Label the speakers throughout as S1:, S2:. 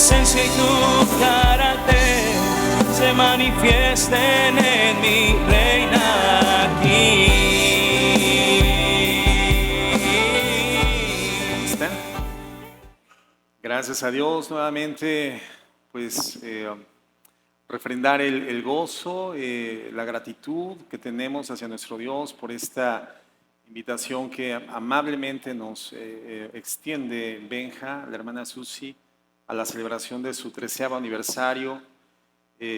S1: presencia y tu carácter se manifiesten en mi reina aquí.
S2: ¿Están? Gracias a Dios nuevamente, pues refrendar el gozo, la gratitud que tenemos hacia nuestro Dios por esta invitación que amablemente nos extiende Benja, la hermana Susi, a la celebración de su 13º aniversario.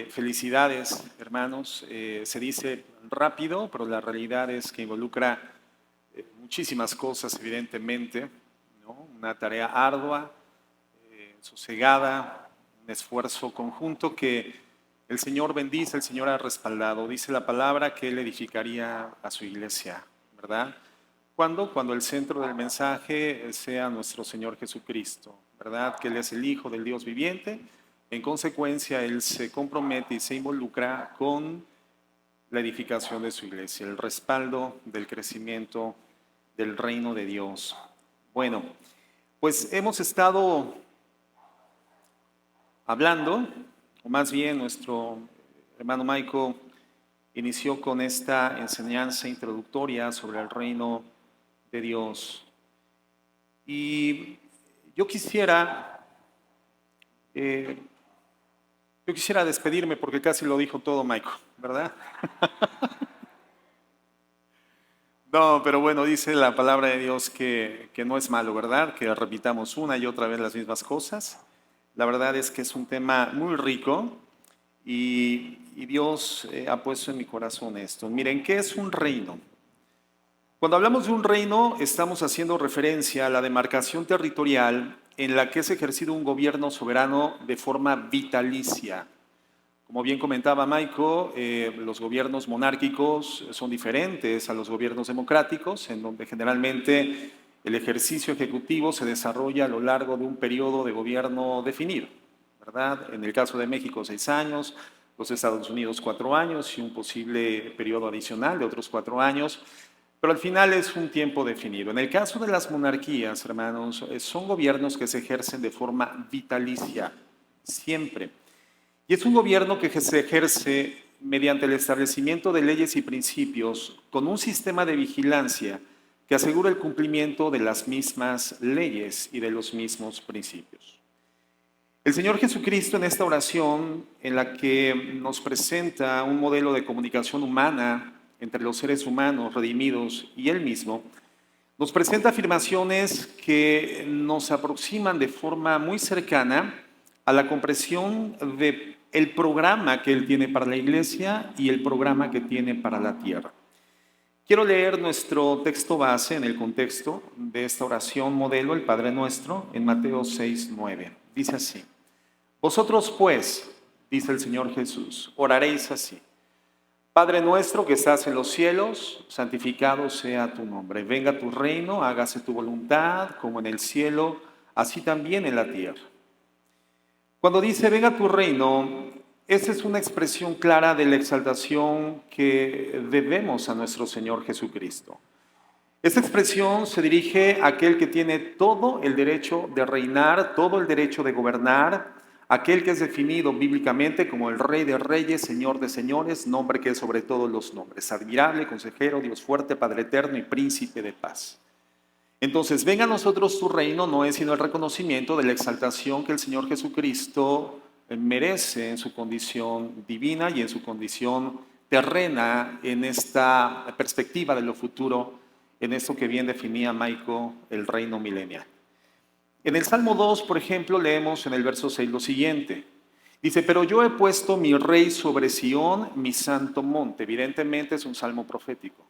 S2: Felicidades, hermanos. Se dice rápido, pero la realidad es que involucra muchísimas cosas, evidentemente, ¿no? Una tarea ardua, sosegada, un esfuerzo conjunto que el Señor bendice, el Señor ha respaldado. Dice la palabra que Él edificaría a su iglesia, ¿verdad? ¿Cuándo? Cuando el centro del mensaje sea nuestro Señor Jesucristo, ¿verdad? Que Él es el Hijo del Dios viviente. En consecuencia, Él se compromete y se involucra con la edificación de su iglesia, el respaldo del crecimiento del reino de Dios. Bueno, pues hemos estado hablando, o más bien nuestro hermano Maico inició con esta enseñanza introductoria sobre el reino de Dios. Y yo quisiera despedirme porque casi lo dijo todo Maico, ¿verdad? No, pero bueno, dice la palabra de Dios que no es malo, ¿verdad? Que repitamos una y otra vez las mismas cosas. La verdad es que es un tema muy rico y Dios ha puesto en mi corazón esto. Miren, ¿qué es un reino? Cuando hablamos de un reino, estamos haciendo referencia a la demarcación territorial en la que es ejercido un gobierno soberano de forma vitalicia. Como bien comentaba Maico, los gobiernos monárquicos son diferentes a los gobiernos democráticos, en donde generalmente el ejercicio ejecutivo se desarrolla a lo largo de un periodo de gobierno definido, ¿verdad? En el caso de México, 6 años, los Estados Unidos 4 años y un posible periodo adicional de otros 4 años, pero al final es un tiempo definido. En el caso de las monarquías, hermanos, son gobiernos que se ejercen de forma vitalicia, siempre. Y es un gobierno que se ejerce mediante el establecimiento de leyes y principios con un sistema de vigilancia que asegura el cumplimiento de las mismas leyes y de los mismos principios. El Señor Jesucristo en esta oración en la que nos presenta un modelo de comunicación humana entre los seres humanos redimidos y Él mismo, nos presenta afirmaciones que nos aproximan de forma muy cercana a la comprensión del programa que Él tiene para la iglesia y el programa que tiene para la tierra. Quiero leer nuestro texto base en el contexto de esta oración modelo, el Padre Nuestro, en Mateo 6:9. Dice así: Vosotros pues, dice el Señor Jesús, oraréis así: Padre nuestro que estás en los cielos, santificado sea tu nombre. Venga tu reino, hágase tu voluntad, como en el cielo, así también en la tierra. Cuando dice venga tu reino, esa es una expresión clara de la exaltación que debemos a nuestro Señor Jesucristo. Esta expresión se dirige a aquel que tiene todo el derecho de reinar, todo el derecho de gobernar, aquel que es definido bíblicamente como el Rey de Reyes, Señor de Señores, nombre que es sobre todos los nombres, admirable, consejero, Dios fuerte, Padre eterno y príncipe de paz. Entonces, venga a nosotros tu reino no es sino el reconocimiento de la exaltación que el Señor Jesucristo merece en su condición divina y en su condición terrena, en esta perspectiva de lo futuro, en esto que bien definía Maico, el reino milenial. En el Salmo 2, por ejemplo, leemos en el verso 6 lo siguiente. Dice, pero yo he puesto mi rey sobre Sión, mi santo monte. Evidentemente es un salmo profético.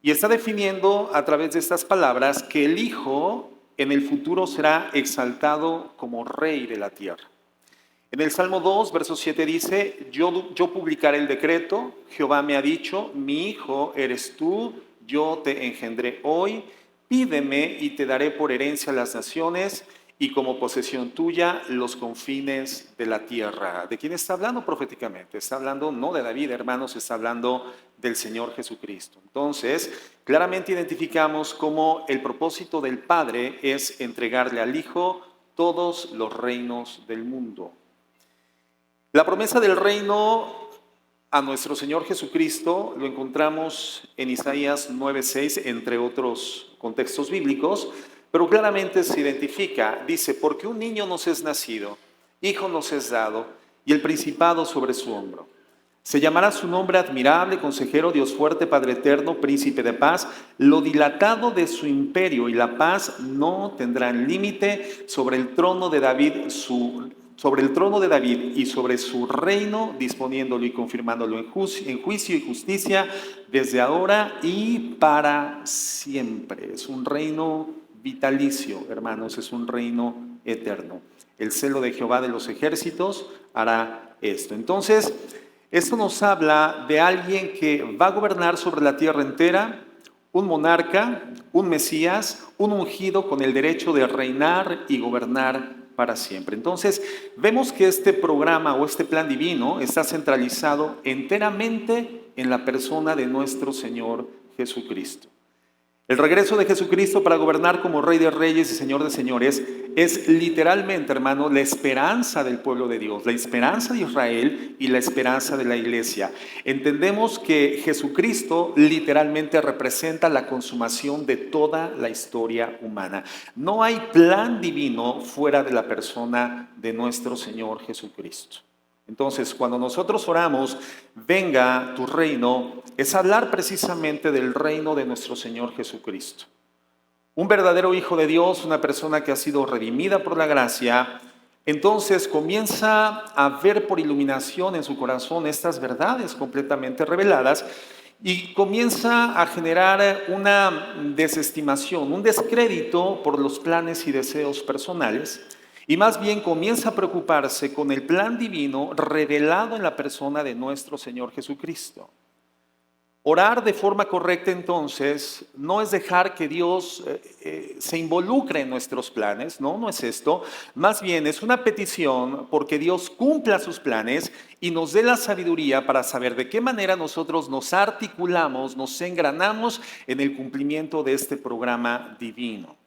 S2: Y está definiendo a través de estas palabras que el Hijo en el futuro será exaltado como rey de la tierra. En el Salmo 2, verso 7 dice, yo publicaré el decreto, Jehová me ha dicho, mi hijo eres tú, yo te engendré hoy, pídeme y te daré por herencia las naciones y como posesión tuya los confines de la tierra. ¿De quién está hablando proféticamente? Está hablando no de David, hermanos, está hablando del Señor Jesucristo. Entonces, claramente identificamos cómo el propósito del Padre es entregarle al Hijo todos los reinos del mundo. La promesa del reino a nuestro Señor Jesucristo lo encontramos en Isaías 9:6, entre otros contextos bíblicos, pero claramente se identifica, dice, porque un niño nos es nacido, hijo nos es dado, y el principado sobre su hombro. Se llamará su nombre admirable, consejero, Dios fuerte, Padre eterno, príncipe de paz. Lo dilatado de su imperio y la paz no tendrán límite sobre el trono de David, y sobre su reino, disponiéndolo y confirmándolo en juicio y justicia desde ahora y para siempre. Es un reino vitalicio, hermanos, es un reino eterno. El celo de Jehová de los ejércitos hará esto. Entonces, esto nos habla de alguien que va a gobernar sobre la tierra entera, un monarca, un Mesías, un ungido con el derecho de reinar y gobernar para siempre. Entonces, vemos que este programa o este plan divino está centralizado enteramente en la persona de nuestro Señor Jesucristo. El regreso de Jesucristo para gobernar como Rey de Reyes y Señor de Señores es literalmente, hermano, la esperanza del pueblo de Dios, la esperanza de Israel y la esperanza de la iglesia. Entendemos que Jesucristo literalmente representa la consumación de toda la historia humana. No hay plan divino fuera de la persona de nuestro Señor Jesucristo. Entonces, cuando nosotros oramos, venga tu reino, es hablar precisamente del reino de nuestro Señor Jesucristo. Un verdadero hijo de Dios, una persona que ha sido redimida por la gracia, entonces comienza a ver por iluminación en su corazón estas verdades completamente reveladas y comienza a generar una desestimación, un descrédito por los planes y deseos personales. Y más bien comienza a preocuparse con el plan divino revelado en la persona de nuestro Señor Jesucristo. Orar de forma correcta entonces no es dejar que Dios se involucre en nuestros planes, no es esto. Más bien es una petición porque Dios cumpla sus planes y nos dé la sabiduría para saber de qué manera nosotros nos articulamos, nos engranamos en el cumplimiento de este programa divino.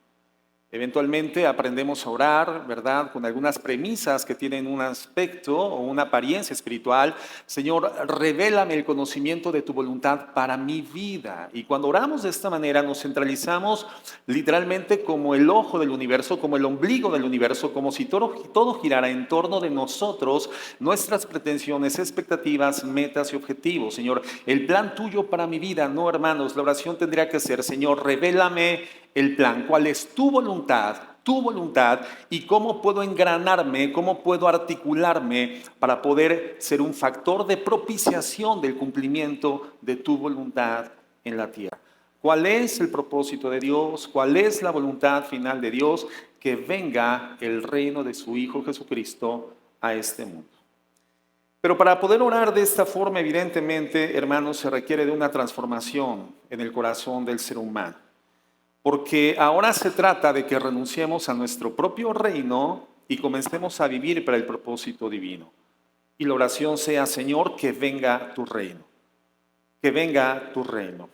S2: Eventualmente aprendemos a orar, ¿verdad? Con algunas premisas que tienen un aspecto o una apariencia espiritual. Señor, revélame el conocimiento de tu voluntad para mi vida. Y cuando oramos de esta manera nos centralizamos literalmente como el ojo del universo, como el ombligo del universo, como si todo girara en torno de nosotros, nuestras pretensiones, expectativas, metas y objetivos. Señor, el plan tuyo para mi vida, no, hermanos, la oración tendría que ser, Señor, revélame el plan, cuál es tu voluntad y cómo puedo engranarme, cómo puedo articularme para poder ser un factor de propiciación del cumplimiento de tu voluntad en la tierra. ¿Cuál es el propósito de Dios? ¿Cuál es la voluntad final de Dios? Que venga el reino de su Hijo Jesucristo a este mundo. Pero para poder orar de esta forma, evidentemente, hermanos, se requiere de una transformación en el corazón del ser humano. Porque ahora se trata de que renunciemos a nuestro propio reino y comencemos a vivir para el propósito divino. Y la oración sea, Señor, que venga tu reino. Que venga tu reino.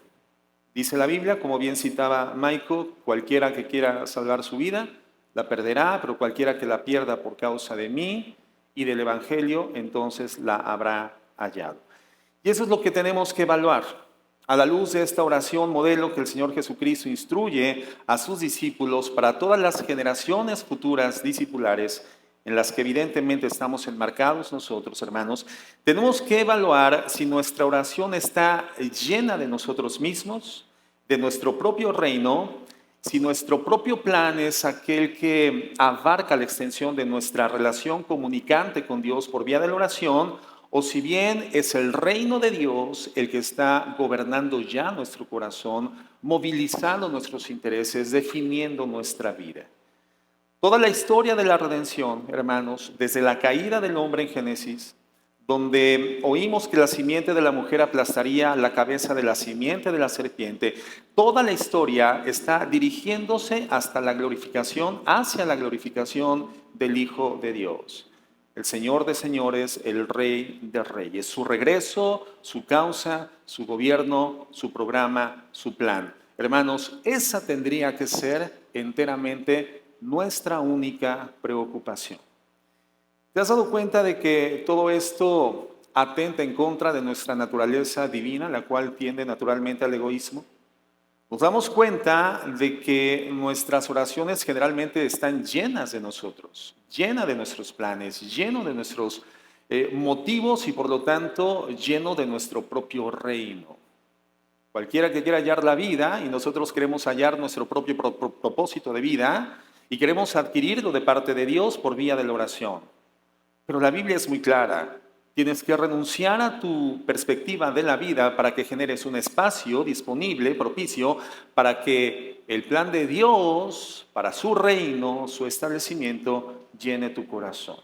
S2: Dice la Biblia, como bien citaba Michael, cualquiera que quiera salvar su vida, la perderá, pero cualquiera que la pierda por causa de mí y del Evangelio, entonces la habrá hallado. Y eso es lo que tenemos que evaluar. A la luz de esta oración modelo que el Señor Jesucristo instruye a sus discípulos para todas las generaciones futuras discipulares en las que evidentemente estamos enmarcados nosotros, hermanos, tenemos que evaluar si nuestra oración está llena de nosotros mismos, de nuestro propio reino, si nuestro propio plan es aquel que abarca la extensión de nuestra relación comunicante con Dios por vía de la oración, o si bien es el reino de Dios el que está gobernando ya nuestro corazón, movilizando nuestros intereses, definiendo nuestra vida. Toda la historia de la redención, hermanos, desde la caída del hombre en Génesis, donde oímos que la simiente de la mujer aplastaría la cabeza de la simiente de la serpiente, toda la historia está dirigiéndose hacia la glorificación del Hijo de Dios. El Señor de señores, el Rey de reyes. Su regreso, su causa, su gobierno, su programa, su plan. Hermanos, esa tendría que ser enteramente nuestra única preocupación. ¿Te has dado cuenta de que todo esto atenta en contra de nuestra naturaleza divina, la cual tiende naturalmente al egoísmo? Nos damos cuenta de que nuestras oraciones generalmente están llenas de nosotros, llenas de nuestros planes, llenos de nuestros motivos y por lo tanto lleno de nuestro propio reino. Cualquiera que quiera hallar la vida y nosotros queremos hallar nuestro propio propósito de vida y queremos adquirirlo de parte de Dios por vía de la oración. Pero la Biblia es muy clara. Tienes que renunciar a tu perspectiva de la vida para que generes un espacio disponible, propicio, para que el plan de Dios, para su reino, su establecimiento, llene tu corazón.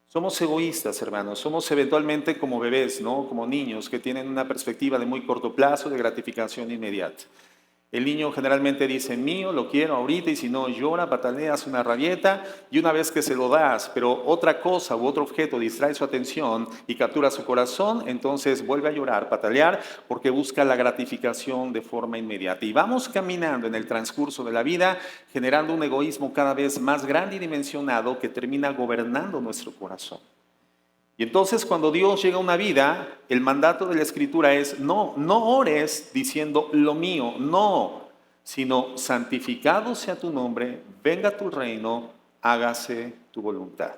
S2: Somos egoístas, hermanos. Somos eventualmente como bebés, ¿no? Como niños que tienen una perspectiva de muy corto plazo, de gratificación inmediata. El niño generalmente dice, mío, lo quiero ahorita, y si no llora, patalea, hace una rabieta, y una vez que se lo das, pero otra cosa u otro objeto distrae su atención y captura su corazón, entonces vuelve a llorar, patalear, porque busca la gratificación de forma inmediata. Y vamos caminando en el transcurso de la vida, generando un egoísmo cada vez más grande y dimensionado que termina gobernando nuestro corazón. Y entonces cuando Dios llega a una vida, el mandato de la Escritura es no ores diciendo lo mío, no, sino santificado sea tu nombre, venga tu reino, hágase tu voluntad.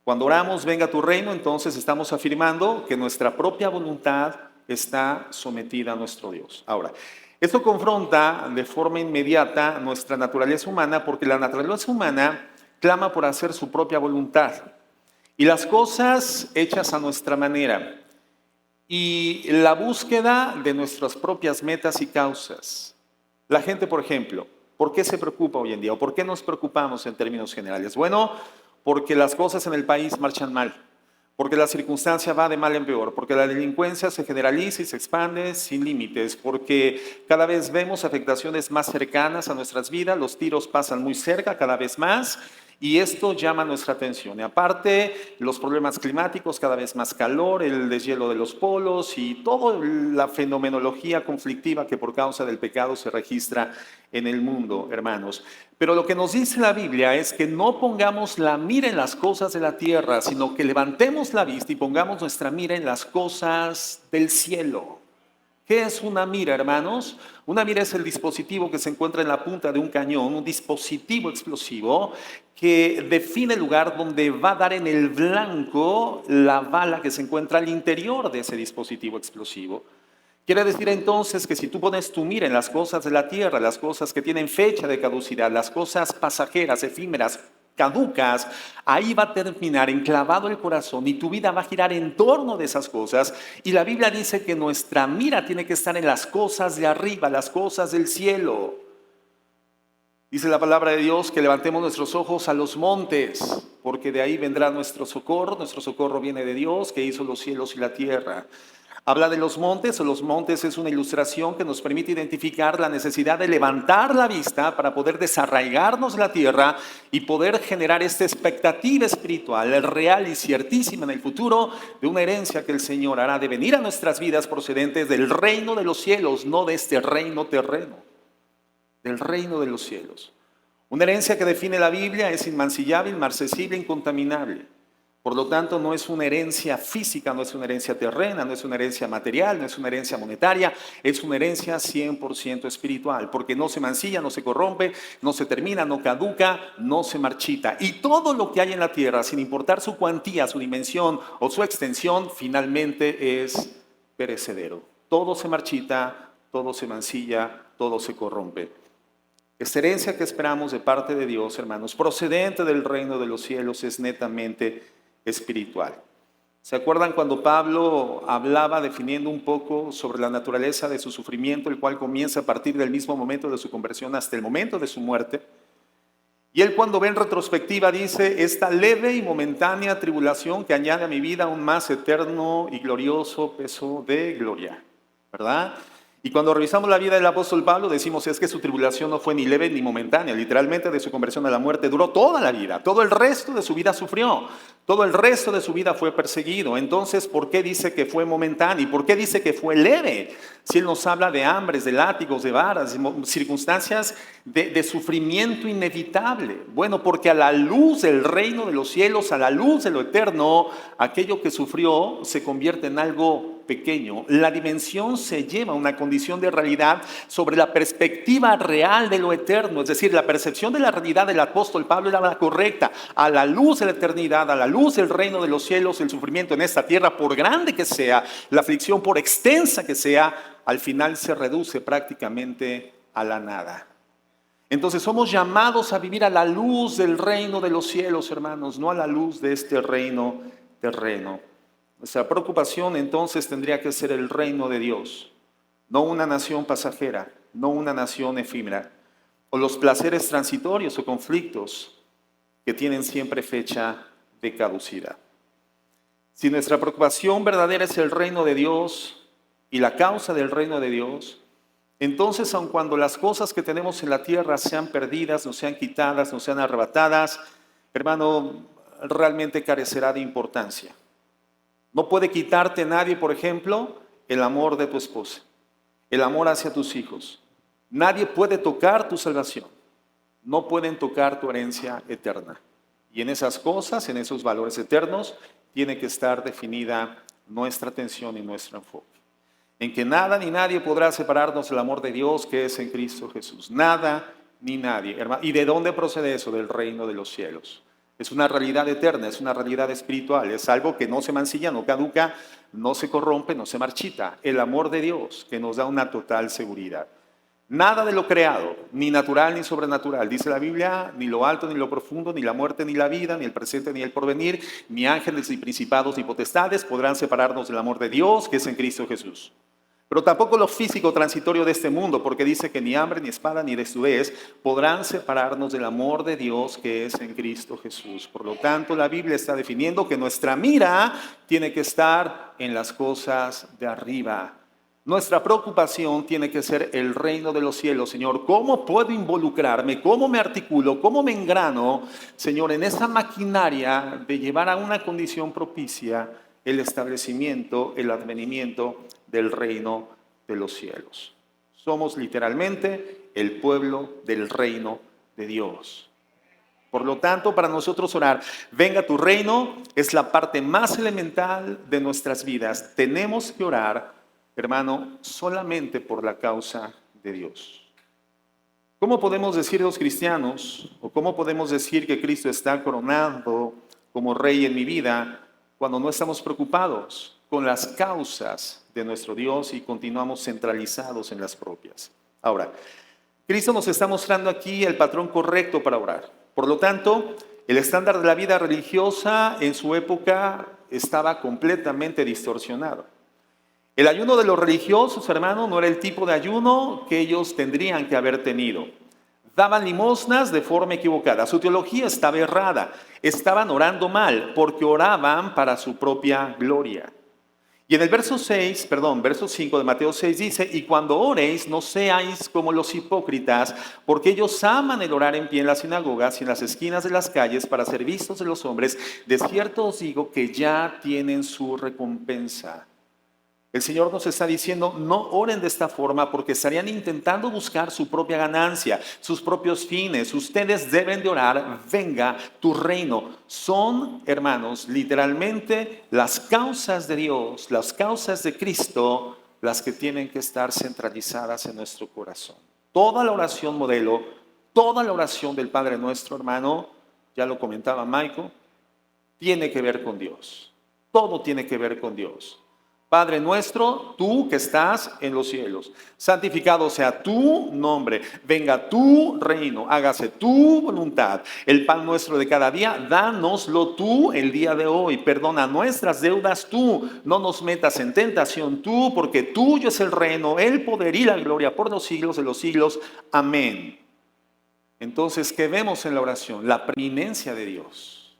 S2: Cuando oramos venga tu reino, entonces estamos afirmando que nuestra propia voluntad está sometida a nuestro Dios. Ahora, esto confronta de forma inmediata nuestra naturaleza humana, porque la naturaleza humana clama por hacer su propia voluntad. Y las cosas hechas a nuestra manera y la búsqueda de nuestras propias metas y causas. La gente, por ejemplo, ¿por qué se preocupa hoy en día? ¿O por qué nos preocupamos en términos generales? Bueno, porque las cosas en el país marchan mal, porque la circunstancia va de mal en peor, porque la delincuencia se generaliza y se expande sin límites, porque cada vez vemos afectaciones más cercanas a nuestras vidas, los tiros pasan muy cerca cada vez más, y esto llama nuestra atención. Y aparte, los problemas climáticos, cada vez más calor, el deshielo de los polos y toda la fenomenología conflictiva que por causa del pecado se registra en el mundo, hermanos. Pero lo que nos dice la Biblia es que no pongamos la mira en las cosas de la tierra, sino que levantemos la vista y pongamos nuestra mira en las cosas del cielo. ¿Qué es una mira, hermanos? Una mira es el dispositivo que se encuentra en la punta de un cañón, un dispositivo explosivo que define el lugar donde va a dar en el blanco la bala que se encuentra al interior de ese dispositivo explosivo. Quiere decir entonces que si tú pones tu mira en las cosas de la tierra, las cosas que tienen fecha de caducidad, las cosas pasajeras, efímeras, caducas, ahí va a terminar enclavado el corazón y tu vida va a girar en torno de esas cosas. Y la Biblia dice que nuestra mira tiene que estar en las cosas de arriba, las cosas del cielo. Dice la palabra de Dios que levantemos nuestros ojos a los montes, porque de ahí vendrá nuestro socorro viene de Dios que hizo los cielos y la tierra. Habla de los montes, o los montes es una ilustración que nos permite identificar la necesidad de levantar la vista para poder desarraigarnos de la tierra y poder generar esta expectativa espiritual, real y ciertísima en el futuro, de una herencia que el Señor hará de venir a nuestras vidas procedentes del reino de los cielos, no de este reino terreno, del reino de los cielos. Una herencia que define la Biblia es inmancillable, inmarcesible, incontaminable. Por lo tanto, no es una herencia física, no es una herencia terrena, no es una herencia material, no es una herencia monetaria, es una herencia 100% espiritual, porque no se mancilla, no se corrompe, no se termina, no caduca, no se marchita. Y todo lo que hay en la tierra, sin importar su cuantía, su dimensión o su extensión, finalmente es perecedero. Todo se marchita, todo se mancilla, todo se corrompe. Esta herencia que esperamos de parte de Dios, hermanos, procedente del reino de los cielos, es netamente espiritual. ¿Se acuerdan cuando Pablo hablaba definiendo un poco sobre la naturaleza de su sufrimiento, el cual comienza a partir del mismo momento de su conversión hasta el momento de su muerte? Y él, cuando ve en retrospectiva, dice: esta leve y momentánea tribulación que añade a mi vida un más eterno y glorioso peso de gloria, ¿verdad? Y cuando revisamos la vida del apóstol Pablo, decimos es que su tribulación no fue ni leve ni momentánea. Literalmente de su conversión a la muerte duró toda la vida. Todo el resto de su vida sufrió. Todo el resto de su vida fue perseguido. Entonces, ¿por qué dice que fue momentáneo? ¿Y por qué dice que fue leve? Si él nos habla de hambres, de látigos, de varas, de circunstancias de sufrimiento inevitable. Bueno, porque a la luz del reino de los cielos, a la luz de lo eterno, aquello que sufrió se convierte en algo pequeño. La dimensión se lleva a una condición de realidad sobre la perspectiva real de lo eterno. Es decir, la percepción de la realidad del apóstol Pablo era la correcta. A la luz de la eternidad, a la luz del reino de los cielos, el sufrimiento en esta tierra, por grande que sea, la aflicción por extensa que sea, al final se reduce prácticamente a la nada. Entonces somos llamados a vivir a la luz del reino de los cielos, hermanos, no a la luz de este reino terreno. Nuestra preocupación entonces tendría que ser el reino de Dios, no una nación pasajera, no una nación efímera, o los placeres transitorios o conflictos que tienen siempre fecha de caducidad. Si nuestra preocupación verdadera es el reino de Dios y la causa del reino de Dios, entonces aun cuando las cosas que tenemos en la tierra sean perdidas, no sean quitadas, no sean arrebatadas, hermano, realmente carecerá de importancia. No puede quitarte nadie, por ejemplo, el amor de tu esposa, el amor hacia tus hijos. Nadie puede tocar tu salvación. No pueden tocar tu herencia eterna. Y en esas cosas, en esos valores eternos, tiene que estar definida nuestra atención y nuestro enfoque. En que nada ni nadie podrá separarnos del amor de Dios que es en Cristo Jesús. Nada ni nadie, hermano. ¿Y de dónde procede eso? Del reino de los cielos. Es una realidad eterna, es una realidad espiritual, es algo que no se mancilla, no caduca, no se corrompe, no se marchita. El amor de Dios que nos da una total seguridad. Nada de lo creado, ni natural ni sobrenatural, dice la Biblia, ni lo alto ni lo profundo, ni la muerte ni la vida, ni el presente ni el porvenir, ni ángeles ni principados ni potestades podrán separarnos del amor de Dios que es en Cristo Jesús. Pero tampoco lo físico transitorio de este mundo, porque dice que ni hambre, ni espada, ni desnudez podrán separarnos del amor de Dios que es en Cristo Jesús. Por lo tanto, la Biblia está definiendo que nuestra mira tiene que estar en las cosas de arriba. Nuestra preocupación tiene que ser el reino de los cielos. Señor, ¿cómo puedo involucrarme? ¿Cómo me articulo? ¿Cómo me engrano, Señor, en esa maquinaria de llevar a una condición propicia el establecimiento, el advenimiento del reino de los cielos? Somos literalmente el pueblo del reino de Dios. Por lo tanto, para nosotros orar, venga tu reino, es la parte más elemental de nuestras vidas. Tenemos que orar, hermano, solamente por la causa de Dios. ¿Cómo podemos decir los cristianos, o cómo podemos decir que Cristo está coronado como Rey en mi vida, cuando no estamos preocupados con las causas de nuestro Dios y continuamos centralizados en las propias? Ahora, Cristo nos está mostrando aquí el patrón correcto para orar. Por lo tanto, el estándar de la vida religiosa en su época estaba completamente distorsionado. El ayuno de los religiosos, hermano, no era el tipo de ayuno que ellos tendrían que haber tenido. Daban limosnas de forma equivocada. Su teología estaba errada. Estaban orando mal porque oraban para su propia gloria. Y en el verso 5 de Mateo 6 dice, y cuando oréis no seáis como los hipócritas, porque ellos aman el orar en pie en las sinagogas y en las esquinas de las calles para ser vistos de los hombres. De cierto os digo que ya tienen su recompensa. El Señor nos está diciendo, no oren de esta forma porque estarían intentando buscar su propia ganancia, sus propios fines. Ustedes deben de orar, venga tu reino. Son, hermanos, literalmente las causas de Dios, las causas de Cristo, las que tienen que estar centralizadas en nuestro corazón. Toda la oración modelo, toda la oración del Padre Nuestro, hermano, ya lo comentaba Michael, tiene que ver con Dios. Todo tiene que ver con Dios. Padre nuestro, tú que estás en los cielos, santificado sea tu nombre, venga tu reino, hágase tu voluntad. El pan nuestro de cada día, dánoslo tú el día de hoy. Perdona nuestras deudas tú, no nos metas en tentación tú, porque tuyo es el reino, el poder y la gloria por los siglos de los siglos. Amén. Entonces, ¿qué vemos en la oración? La preeminencia de Dios.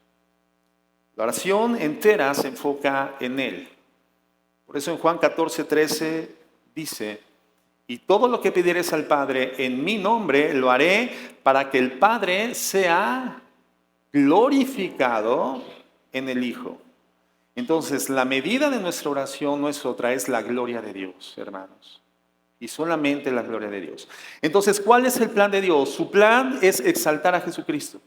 S2: La oración entera se enfoca en Él. Por eso en Juan 14:13 dice, Y todo lo que pidieres al Padre en mi nombre lo haré para que el Padre sea glorificado en el Hijo. Entonces, la medida de nuestra oración no es otra, es la gloria de Dios, hermanos. Y solamente la gloria de Dios. Entonces, ¿cuál es el plan de Dios? Su plan es exaltar a Jesucristo.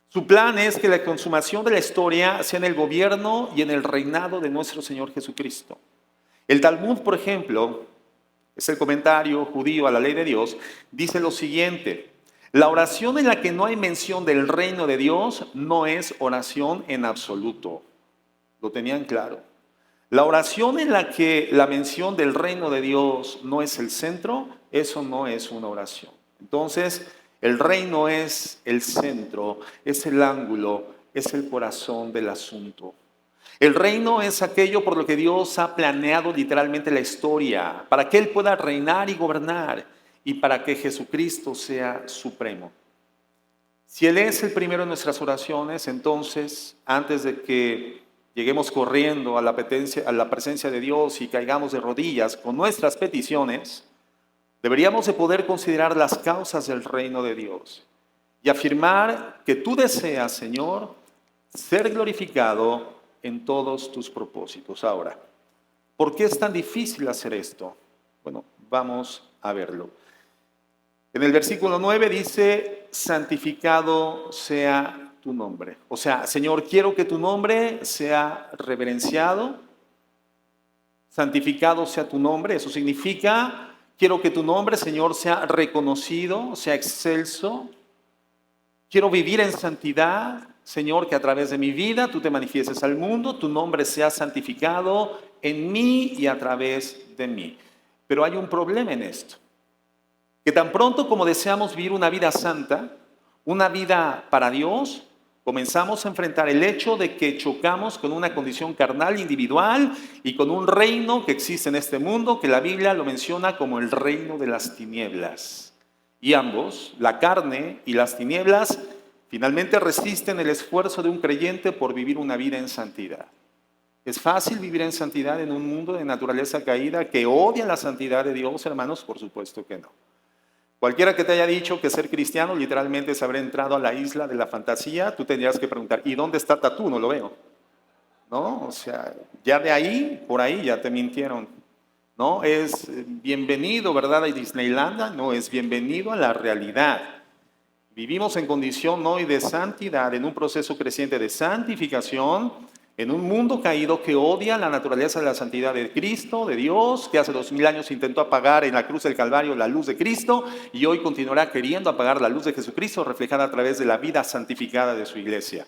S2: Su plan es que la consumación de la historia sea en el gobierno y en el reinado de nuestro Señor Jesucristo. El Talmud, por ejemplo, es el comentario judío a la ley de Dios, dice lo siguiente: la oración en la que no hay mención del reino de Dios no es oración en absoluto. Lo tenían claro. La oración en la que la mención del reino de Dios no es el centro, eso no es una oración. Entonces, el reino es el centro, es el ángulo, es el corazón del asunto. El reino es aquello por lo que Dios ha planeado literalmente la historia, para que Él pueda reinar y gobernar y para que Jesucristo sea supremo. Si Él es el primero en nuestras oraciones, entonces, antes de que lleguemos corriendo a la presencia de Dios y caigamos de rodillas con nuestras peticiones, deberíamos de poder considerar las causas del reino de Dios y afirmar que tú deseas, Señor, ser glorificado en todos tus propósitos. Ahora, ¿por qué es tan difícil hacer esto? Bueno, vamos a verlo. En el versículo 9 dice: santificado sea tu nombre. O sea, Señor, quiero que tu nombre sea reverenciado, santificado sea tu nombre. Eso significa, quiero que tu nombre, Señor, sea reconocido, sea excelso. Quiero vivir en santidad, Señor, que a través de mi vida tú te manifiestes al mundo, tu nombre sea santificado en mí y a través de mí. Pero hay un problema en esto, que tan pronto como deseamos vivir una vida santa, una vida para Dios, comenzamos a enfrentar el hecho de que chocamos con una condición carnal individual y con un reino que existe en este mundo, que la Biblia lo menciona como el reino de las tinieblas. Y ambos, la carne y las tinieblas, finalmente resisten el esfuerzo de un creyente por vivir una vida en santidad. ¿Es fácil vivir en santidad en un mundo de naturaleza caída que odia la santidad de Dios, hermanos? Por supuesto que no. Cualquiera que te haya dicho que ser cristiano literalmente es haber entrado a la isla de la fantasía, tú tendrías que preguntar: ¿y dónde está Tatú? No lo veo. ¿No? O sea, ya de ahí, por ahí ya te mintieron. ¿No? Es bienvenido, ¿verdad?, a Disneylandia. No, es bienvenido a la realidad. Vivimos en condición hoy de santidad, en un proceso creciente de santificación, en un mundo caído que odia la naturaleza de la santidad de Cristo, de Dios, que hace 2000 años intentó apagar en la cruz del Calvario la luz de Cristo y hoy continuará queriendo apagar la luz de Jesucristo reflejada a través de la vida santificada de su iglesia.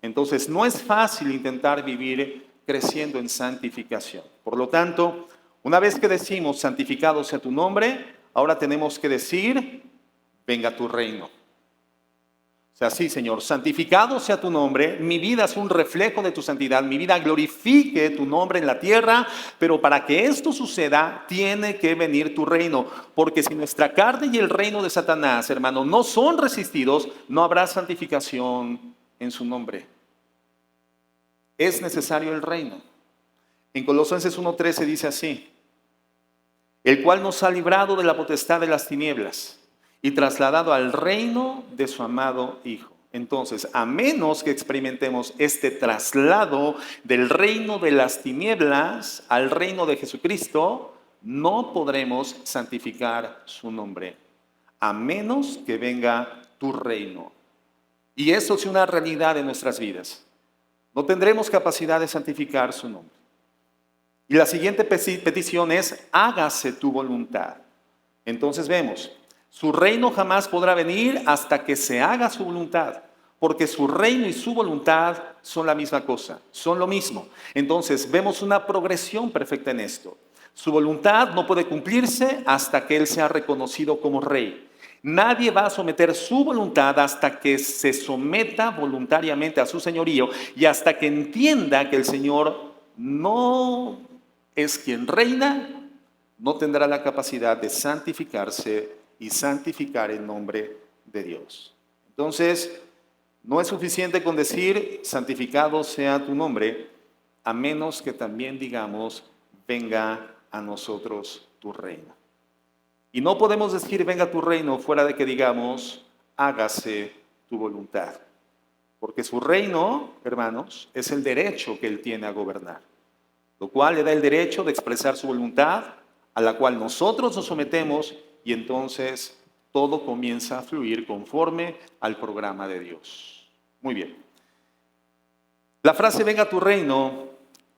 S2: Entonces, no es fácil intentar vivir creciendo en santificación. Por lo tanto, una vez que decimos santificado sea tu nombre, ahora tenemos que decir: venga tu reino. O sea, sí, Señor, santificado sea tu nombre, mi vida es un reflejo de tu santidad, mi vida glorifique tu nombre en la tierra, pero para que esto suceda, tiene que venir tu reino, porque si nuestra carne y el reino de Satanás, hermano, no son resistidos, no habrá santificación en su nombre. Es necesario el reino. En Colosenses 1:13 dice así: el cual nos ha librado de la potestad de las tinieblas y trasladado al reino de su amado Hijo. Entonces, a menos que experimentemos este traslado del reino de las tinieblas al reino de Jesucristo, no podremos santificar su nombre, a menos que venga tu reino. Y eso es una realidad en nuestras vidas. No tendremos capacidad de santificar su nombre. Y la siguiente petición es: hágase tu voluntad. Entonces vemos, su reino jamás podrá venir hasta que se haga su voluntad, porque su reino y su voluntad son la misma cosa, son lo mismo. Entonces vemos una progresión perfecta en esto. Su voluntad no puede cumplirse hasta que Él sea reconocido como rey. Nadie va a someter su voluntad hasta que se someta voluntariamente a su señorío y hasta que entienda que el Señor no es quien reina, no tendrá la capacidad de santificarse y santificar el nombre de Dios. Entonces, no es suficiente con decir santificado sea tu nombre, a menos que también digamos: venga a nosotros tu reino. Y no podemos decir venga tu reino fuera de que digamos hágase tu voluntad. Porque su reino, hermanos, es el derecho que Él tiene a gobernar, lo cual le da el derecho de expresar su voluntad, a la cual nosotros nos sometemos, y entonces todo comienza a fluir conforme al programa de Dios. Muy bien. La frase venga tu reino,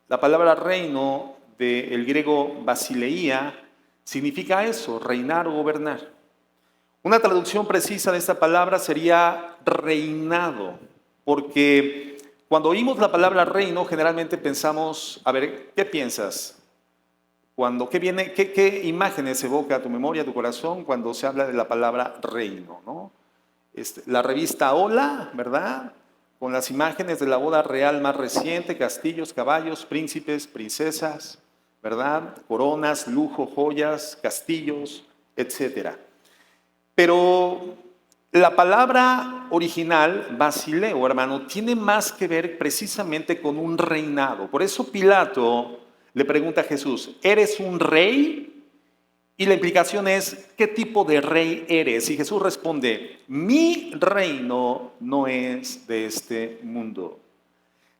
S2: la palabra reino del griego basileia, significa eso, reinar o gobernar. Una traducción precisa de esta palabra sería reinado, porque cuando oímos la palabra reino, generalmente pensamos, a ver, ¿qué piensas? ¿Qué imágenes evoca a tu memoria, a tu corazón cuando se habla de la palabra reino, ¿no? La revista Hola, ¿verdad? Con las imágenes de la boda real más reciente, castillos, caballos, príncipes, princesas, ¿verdad? Coronas, lujo, joyas, castillos, etcétera. Pero la palabra original, basileo, hermano, tiene más que ver precisamente con un reinado. Por eso Pilato le pregunta a Jesús, ¿eres un rey? Y la implicación es, ¿qué tipo de rey eres? Y Jesús responde, mi reino no es de este mundo.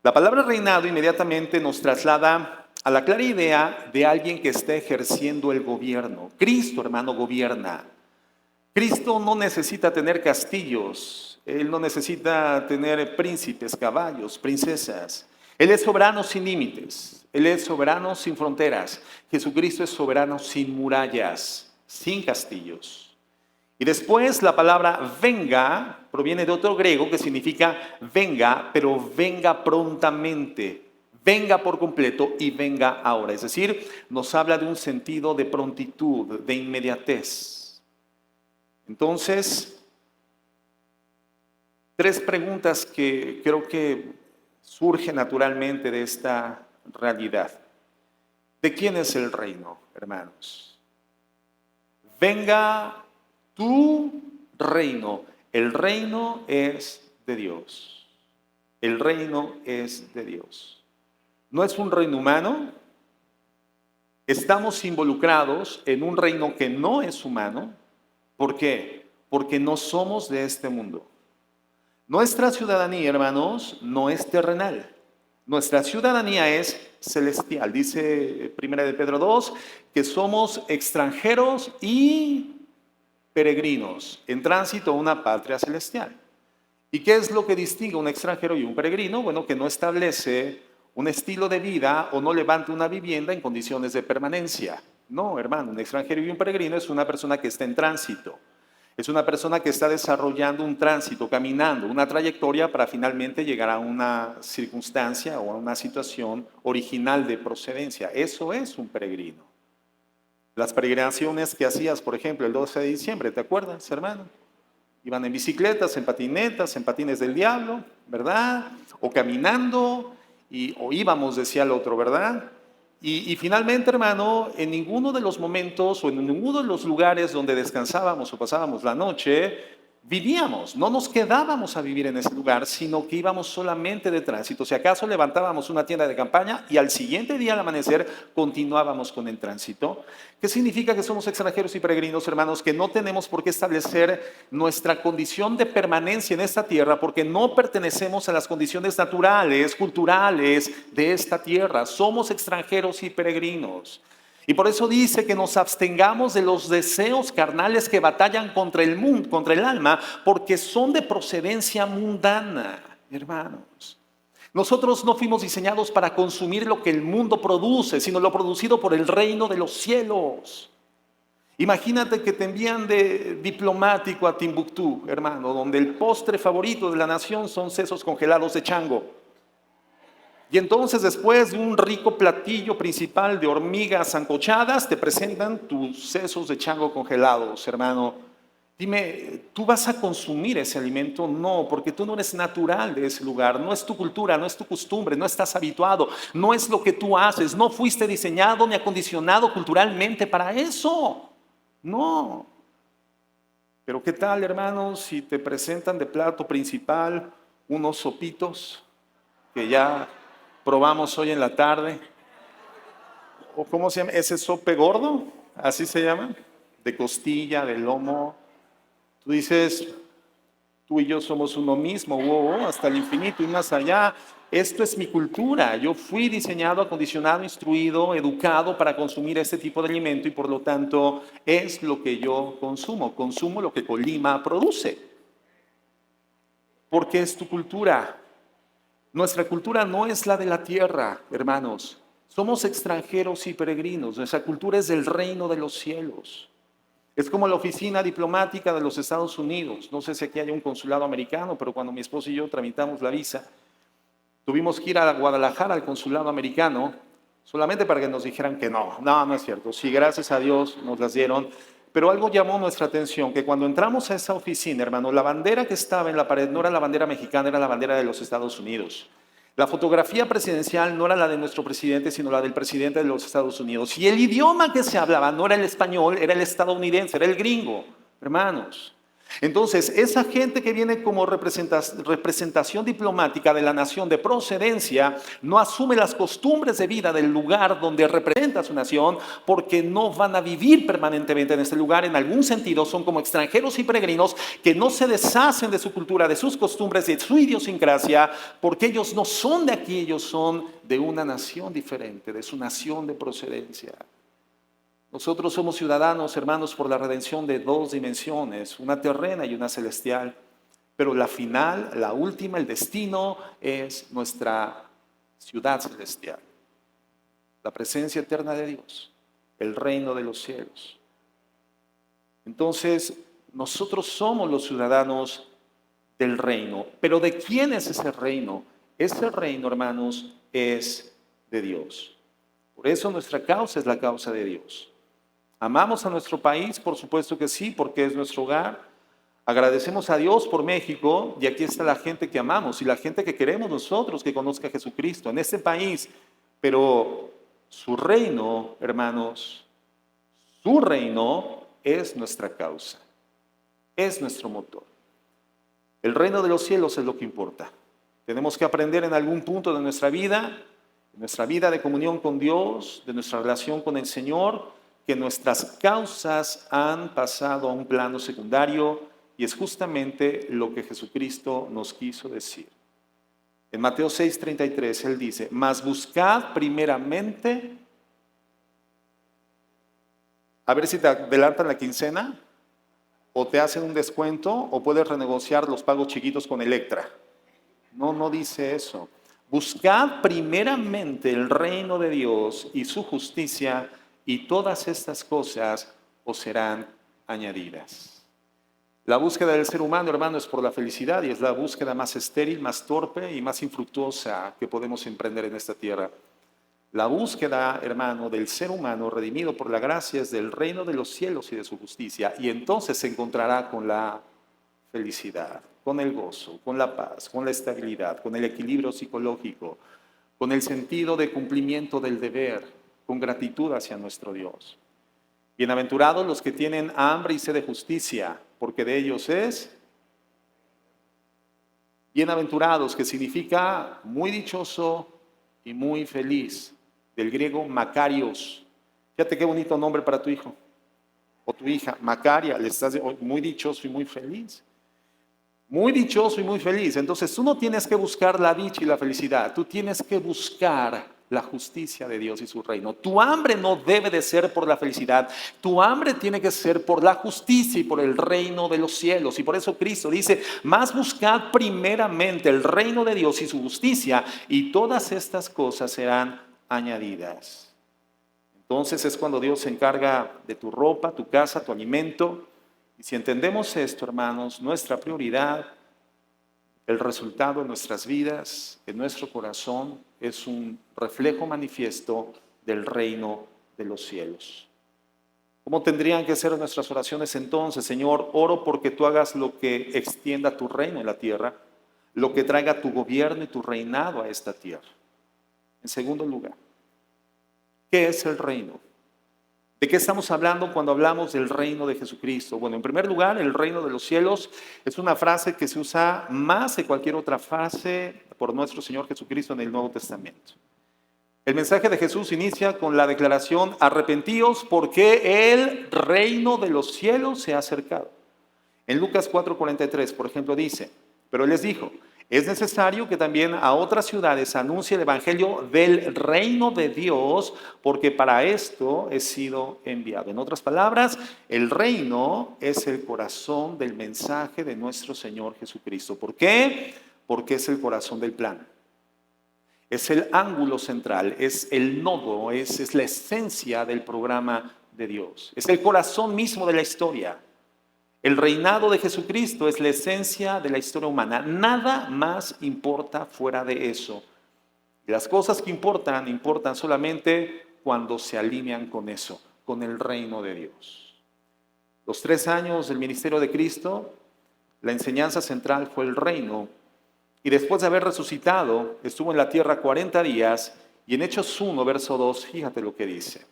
S2: La palabra reinado inmediatamente nos traslada a la clara idea de alguien que está ejerciendo el gobierno. Cristo, hermano, gobierna. Cristo no necesita tener castillos, Él no necesita tener príncipes, caballos, princesas. Él es soberano sin límites, Él es soberano sin fronteras. Jesucristo es soberano sin murallas, sin castillos. Y después la palabra venga proviene de otro griego que significa venga, pero venga prontamente, venga por completo y venga ahora. Es decir, nos habla de un sentido de prontitud, de inmediatez. Entonces, tres preguntas que creo que surgen naturalmente de esta realidad. ¿De quién es el reino, hermanos? Venga tu reino. El reino es de Dios. El reino es de Dios. No es un reino humano. Estamos involucrados en un reino que no es humano. ¿Por qué? Porque no somos de este mundo. Nuestra ciudadanía, hermanos, no es terrenal. Nuestra ciudadanía es celestial. Dice 1 de Pedro 2 que somos extranjeros y peregrinos en tránsito a una patria celestial. ¿Y qué es lo que distingue a un extranjero y un peregrino? Bueno, que no establece un estilo de vida o no levanta una vivienda en condiciones de permanencia. No, hermano, un extranjero y un peregrino es una persona que está en tránsito. Es una persona que está desarrollando un tránsito, caminando, una trayectoria para finalmente llegar a una circunstancia o a una situación original de procedencia. Eso es un peregrino. Las peregrinaciones que hacías, por ejemplo, el 12 de diciembre, ¿te acuerdas, hermano? Iban en bicicletas, en patinetas, en patines del diablo, ¿verdad? O caminando, o íbamos, decía el otro, ¿verdad? Y finalmente, hermano, en ninguno de los momentos o en ninguno de los lugares donde descansábamos o pasábamos la noche, vivíamos, no nos quedábamos a vivir en ese lugar, sino que íbamos solamente de tránsito. Si acaso levantábamos una tienda de campaña y al siguiente día al amanecer continuábamos con el tránsito. ¿Qué significa que somos extranjeros y peregrinos, hermanos? Que no tenemos por qué establecer nuestra condición de permanencia en esta tierra porque no pertenecemos a las condiciones naturales, culturales de esta tierra. Somos extranjeros y peregrinos. Y por eso dice que nos abstengamos de los deseos carnales que batallan contra el mundo, contra el alma, porque son de procedencia mundana, hermanos. Nosotros no fuimos diseñados para consumir lo que el mundo produce, sino lo producido por el reino de los cielos. Imagínate que te envían de diplomático a Timbuktu, hermano, donde el postre favorito de la nación son sesos congelados de chango. Y entonces después de un rico platillo principal de hormigas sancochadas, te presentan tus sesos de chango congelados, hermano. Dime, ¿tú vas a consumir ese alimento? No, porque tú no eres natural de ese lugar, no es tu cultura, no es tu costumbre, no estás habituado, no es lo que tú haces, no fuiste diseñado ni acondicionado culturalmente para eso. No. Pero ¿qué tal, hermanos, si te presentan de plato principal unos sopitos que ya probamos hoy en la tarde? ¿O cómo se llama? ¿Ese sope gordo? ¿Así se llama? de costilla, de lomo. Tú dices, tú y yo somos uno mismo, wow, hasta el infinito y más allá. Esto es mi cultura. Yo fui diseñado, acondicionado, instruido, educado para consumir este tipo de alimento y por lo tanto es lo que yo consumo. Consumo lo que Colima produce. Porque es tu cultura. Nuestra cultura no es la de la tierra, hermanos. Somos extranjeros y peregrinos. Nuestra cultura es del reino de los cielos. Es como la oficina diplomática de los Estados Unidos. No sé si aquí hay un consulado americano, pero cuando mi esposo y yo tramitamos la visa, tuvimos que ir a Guadalajara al consulado americano solamente para que nos dijeran que no. No, no es cierto. Sí, gracias a Dios nos las dieron. Pero algo llamó nuestra atención, que cuando entramos a esa oficina, hermano, la bandera que estaba en la pared no era la bandera mexicana, era la bandera de los Estados Unidos. La fotografía presidencial no era la de nuestro presidente, sino la del presidente de los Estados Unidos. Y el idioma que se hablaba no era el español, era el estadounidense, era el gringo, hermanos. Entonces, esa gente que viene como representación diplomática de la nación de procedencia, no asume las costumbres de vida del lugar donde representa su nación, porque no van a vivir permanentemente en este lugar. En algún sentido, son como extranjeros y peregrinos que no se deshacen de su cultura, de sus costumbres, de su idiosincrasia, porque ellos no son de aquí, ellos son de una nación diferente, de su nación de procedencia. Nosotros somos ciudadanos, hermanos, por la redención de dos dimensiones, una terrena y una celestial. Pero la final, la última, el destino es nuestra ciudad celestial. La presencia eterna de Dios, el reino de los cielos. Entonces, nosotros somos los ciudadanos del reino. ¿Pero de quién es ese reino? Ese reino, hermanos, es de Dios. Por eso nuestra causa es la causa de Dios. ¿Amamos a nuestro país? Por supuesto que sí, porque es nuestro hogar. Agradecemos a Dios por México y aquí está la gente que amamos y la gente que queremos nosotros que conozca a Jesucristo en este país. Pero su reino, hermanos, su reino es nuestra causa, es nuestro motor. El reino de los cielos es lo que importa. Tenemos que aprender en algún punto de nuestra vida de comunión con Dios, de nuestra relación con el Señor, que nuestras causas han pasado a un plano secundario y es justamente lo que Jesucristo nos quiso decir. En Mateo 6:33 Él dice, mas buscad primeramente, a ver si te adelantan la quincena, o te hacen un descuento, o puedes renegociar los pagos chiquitos con Electra. No dice eso. Buscad primeramente el reino de Dios y su justicia, y todas estas cosas os serán añadidas. La búsqueda del ser humano, hermano, es por la felicidad y es la búsqueda más estéril, más torpe y más infructuosa que podemos emprender en esta tierra. La búsqueda, hermano, del ser humano redimido por la gracia es del reino de los cielos y de su justicia, y entonces se encontrará con la felicidad, con el gozo, con la paz, con la estabilidad, con el equilibrio psicológico, con el sentido de cumplimiento del deber, con gratitud hacia nuestro Dios. Bienaventurados los que tienen hambre y sed de justicia, porque de ellos es. Bienaventurados, que significa muy dichoso y muy feliz, del griego Macarios. Fíjate qué bonito nombre para tu hijo o tu hija, Macaria, le estás muy dichoso y muy feliz. Muy dichoso y muy feliz. Entonces tú no tienes que buscar la dicha y la felicidad, tú tienes que buscar la justicia de Dios y su reino. Tu hambre no debe de ser por la felicidad, tu hambre tiene que ser por la justicia y por el reino de los cielos. Y por eso Cristo dice, mas buscad primeramente el reino de Dios y su justicia, y todas estas cosas serán añadidas. Entonces es cuando Dios se encarga de tu ropa, tu casa, tu alimento. Y si entendemos esto, hermanos, nuestra prioridad, el resultado de nuestras vidas, en nuestro corazón, es un reflejo manifiesto del reino de los cielos. ¿Cómo tendrían que ser nuestras oraciones entonces? Señor, oro porque tú hagas lo que extienda tu reino en la tierra, lo que traiga tu gobierno y tu reinado a esta tierra. En segundo lugar, ¿qué es el reino? ¿De qué estamos hablando cuando hablamos del reino de Jesucristo? Bueno, en primer lugar, el reino de los cielos es una frase que se usa más que cualquier otra frase por nuestro Señor Jesucristo en el Nuevo Testamento. El mensaje de Jesús inicia con la declaración: arrepentíos porque el reino de los cielos se ha acercado. En Lucas 4:43, por ejemplo, dice: pero él les dijo, es necesario que también a otras ciudades anuncie el evangelio del reino de Dios, porque para esto he sido enviado. En otras palabras, el reino es el corazón del mensaje de nuestro Señor Jesucristo. ¿Por qué? Porque es el corazón del plan. Es el ángulo central, es el nodo, es la esencia del programa de Dios. Es el corazón mismo de la historia. El reinado de Jesucristo es la esencia de la historia humana. Nada más importa fuera de eso. Las cosas que importan, importan solamente cuando se alinean con eso, con el reino de Dios. Los 3 años del ministerio de Cristo, la enseñanza central fue el reino. Y después de haber resucitado, estuvo en la tierra 40 días. Y en Hechos 1, verso 2, fíjate lo que dice.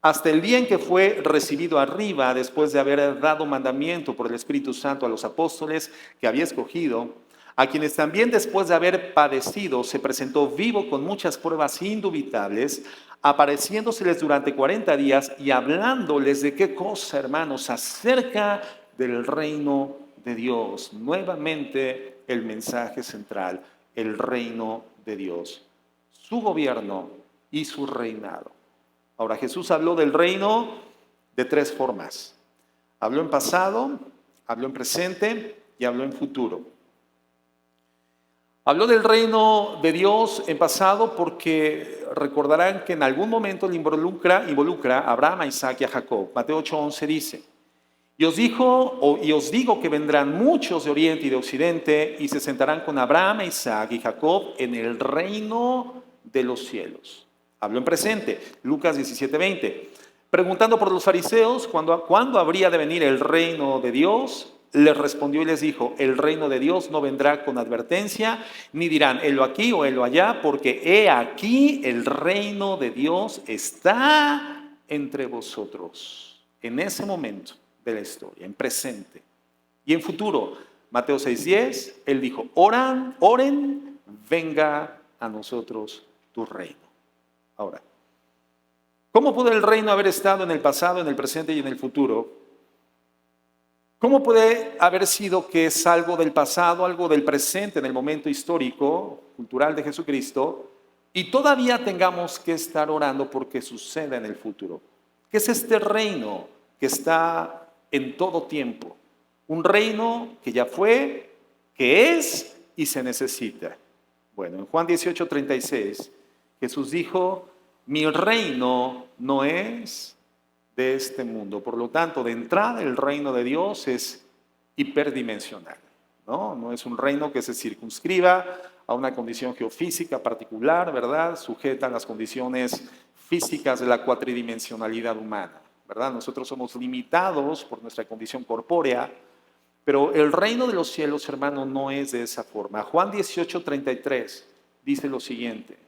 S2: Hasta el día en que fue recibido arriba, después de haber dado mandamiento por el Espíritu Santo a los apóstoles que había escogido, a quienes también después de haber padecido se presentó vivo con muchas pruebas indubitables, apareciéndoseles durante 40 días y hablándoles de qué cosa, hermanos, acerca del reino de Dios. Nuevamente el mensaje central, el reino de Dios, su gobierno y su reinado. Ahora, Jesús habló del reino de 3 formas. Habló en pasado, habló en presente y habló en futuro. Habló del reino de Dios en pasado porque recordarán que en algún momento le involucra a Abraham, a Isaac y a Jacob. Mateo 8:11 dice: y os digo que vendrán muchos de oriente y de occidente y se sentarán con Abraham, Isaac y Jacob en el reino de los cielos. Habló en presente, Lucas 17:20. Preguntando por los fariseos cuándo habría de venir el reino de Dios, les respondió y les dijo: el reino de Dios no vendrá con advertencia, ni dirán helo aquí o helo allá, porque he aquí el reino de Dios está entre vosotros. En ese momento de la historia, en presente. Y en futuro, Mateo 6:10, él dijo: oren, venga a nosotros tu reino. Ahora, ¿cómo puede el reino haber estado en el pasado, en el presente y en el futuro? ¿Cómo puede haber sido que es algo del pasado, algo del presente en el momento histórico, cultural de Jesucristo, y todavía tengamos que estar orando porque suceda en el futuro? ¿Qué es este reino que está en todo tiempo? Un reino que ya fue, que es y se necesita. Bueno, en Juan 18:36, Jesús dijo: mi reino no es de este mundo. Por lo tanto, de entrada, el reino de Dios es hiperdimensional. No es un reino que se circunscriba a una condición geofísica particular, ¿verdad? Sujeta a las condiciones físicas de la cuatridimensionalidad humana, ¿verdad? Nosotros somos limitados por nuestra condición corpórea, pero el reino de los cielos, hermano, no es de esa forma. Juan 18:33 dice lo siguiente: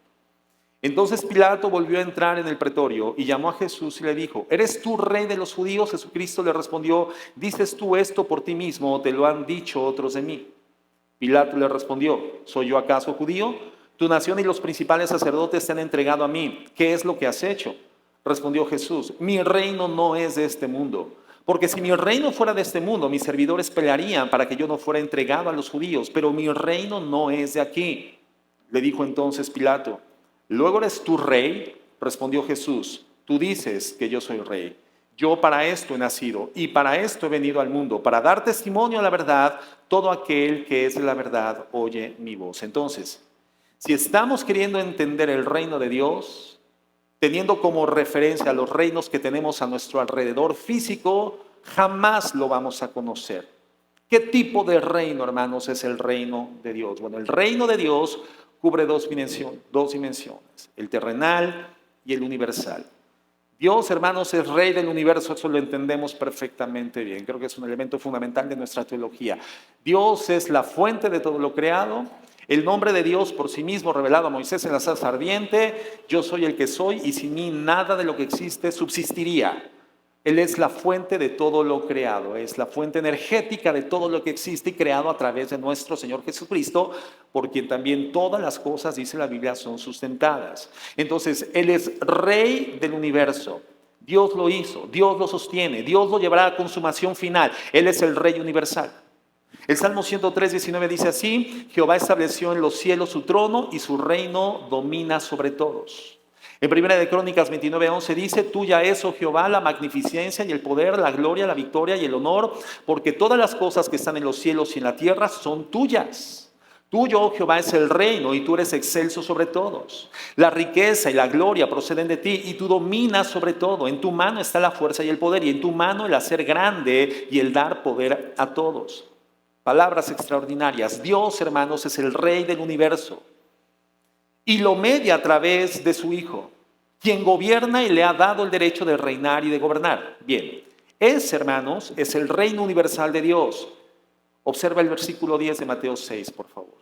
S2: entonces Pilato volvió a entrar en el pretorio y llamó a Jesús y le dijo: ¿eres tú rey de los judíos? Jesucristo le respondió: ¿dices tú esto por ti mismo o te lo han dicho otros de mí? Pilato le respondió: ¿soy yo acaso judío? Tu nación y los principales sacerdotes te han entregado a mí. ¿Qué es lo que has hecho? Respondió Jesús: mi reino no es de este mundo. Porque si mi reino fuera de este mundo, mis servidores pelearían para que yo no fuera entregado a los judíos, pero mi reino no es de aquí. Le dijo entonces Pilato: ¿luego eres tú rey? Respondió Jesús: tú dices que yo soy rey. Yo para esto he nacido y para esto he venido al mundo, para dar testimonio a la verdad. Todo aquel que es de la verdad oye mi voz. Entonces, si estamos queriendo entender el reino de Dios, teniendo como referencia a los reinos que tenemos a nuestro alrededor físico, jamás lo vamos a conocer. ¿Qué tipo de reino, hermanos, es el reino de Dios? Bueno, el reino de Dios cubre dos dimensiones, el terrenal y el universal. Dios, hermanos, es rey del universo, eso lo entendemos perfectamente bien. Creo que es un elemento fundamental de nuestra teología. Dios es la fuente de todo lo creado. El nombre de Dios por sí mismo revelado a Moisés en la zarza ardiente: yo soy el que soy y sin mí nada de lo que existe subsistiría. Él es la fuente de todo lo creado, es la fuente energética de todo lo que existe y creado a través de nuestro Señor Jesucristo, por quien también todas las cosas, dice la Biblia, son sustentadas. Entonces, Él es Rey del universo. Dios lo hizo, Dios lo sostiene, Dios lo llevará a consumación final. Él es el Rey universal. El Salmo 103, 19 dice así: Jehová estableció en los cielos su trono y su reino domina sobre todos. En Primera de Crónicas 29, 11 dice: tuya es, oh Jehová, la magnificencia y el poder, la gloria, la victoria y el honor, porque todas las cosas que están en los cielos y en la tierra son tuyas. Tuyo, oh Jehová, es el reino y tú eres excelso sobre todos. La riqueza y la gloria proceden de ti y tú dominas sobre todo. En tu mano está la fuerza y el poder, y en tu mano el hacer grande y el dar poder a todos. Palabras extraordinarias. Dios, hermanos, es el Rey del universo y lo media a través de su Hijo, quien gobierna y le ha dado el derecho de reinar y de gobernar. Bien, ese, hermanos, es el reino universal de Dios. Observa el versículo 10 de Mateo 6, por favor.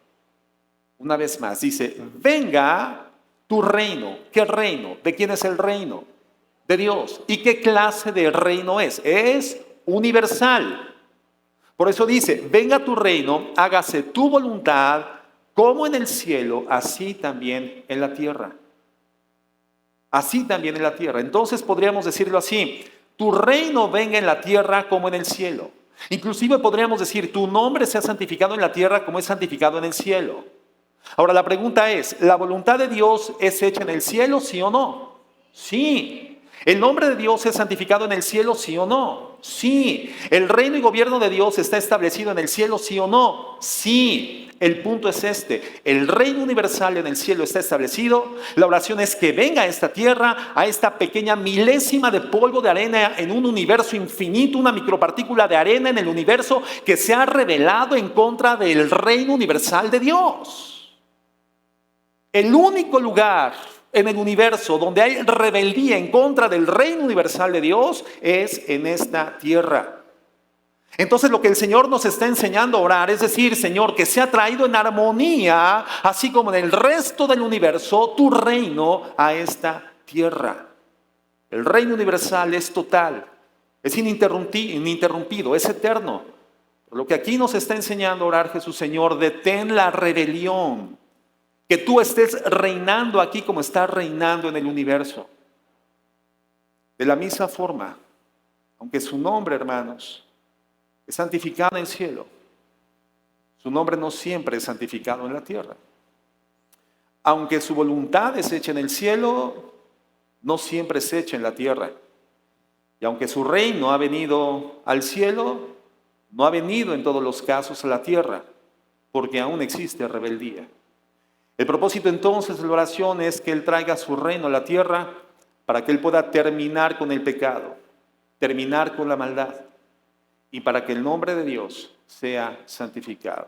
S2: Una vez más, dice: venga tu reino. ¿Qué reino? ¿De quién es el reino? De Dios. ¿Y qué clase de reino es? Es universal. Por eso dice: venga tu reino, hágase tu voluntad, como en el cielo, así también en la tierra. Así también en la tierra. Entonces podríamos decirlo así: tu reino venga en la tierra como en el cielo. Inclusive podríamos decir: tu nombre sea santificado en la tierra como es santificado en el cielo. Ahora la pregunta es: ¿la voluntad de Dios es hecha en el cielo, sí o no? Sí. ¿El nombre de Dios es santificado en el cielo, sí o no? Sí. ¿El reino y gobierno de Dios está establecido en el cielo, sí o no? Sí. El punto es este: el reino universal en el cielo está establecido. La oración es que venga a esta tierra, a esta pequeña milésima de polvo de arena en un universo infinito, una micropartícula de arena en el universo que se ha rebelado en contra del reino universal de Dios. El único lugar en el universo donde hay rebeldía en contra del reino universal de Dios es en esta tierra. Entonces lo que el Señor nos está enseñando a orar es decir: Señor, que sea traído en armonía, así como en el resto del universo, tu reino a esta tierra. El reino universal es total, es ininterrumpido, es eterno. Por lo que aquí nos está enseñando a orar Jesús: Señor, detén la rebelión. Que tú estés reinando aquí como estás reinando en el universo. De la misma forma, aunque su nombre, hermanos, es santificado en el cielo, su nombre no siempre es santificado en la tierra. Aunque su voluntad es hecha en el cielo, no siempre es hecha en la tierra. Y aunque su reino ha venido al cielo, no ha venido en todos los casos a la tierra, porque aún existe rebeldía. El propósito entonces de la oración es que Él traiga su reino a la tierra para que Él pueda terminar con el pecado, terminar con la maldad y para que el nombre de Dios sea santificado.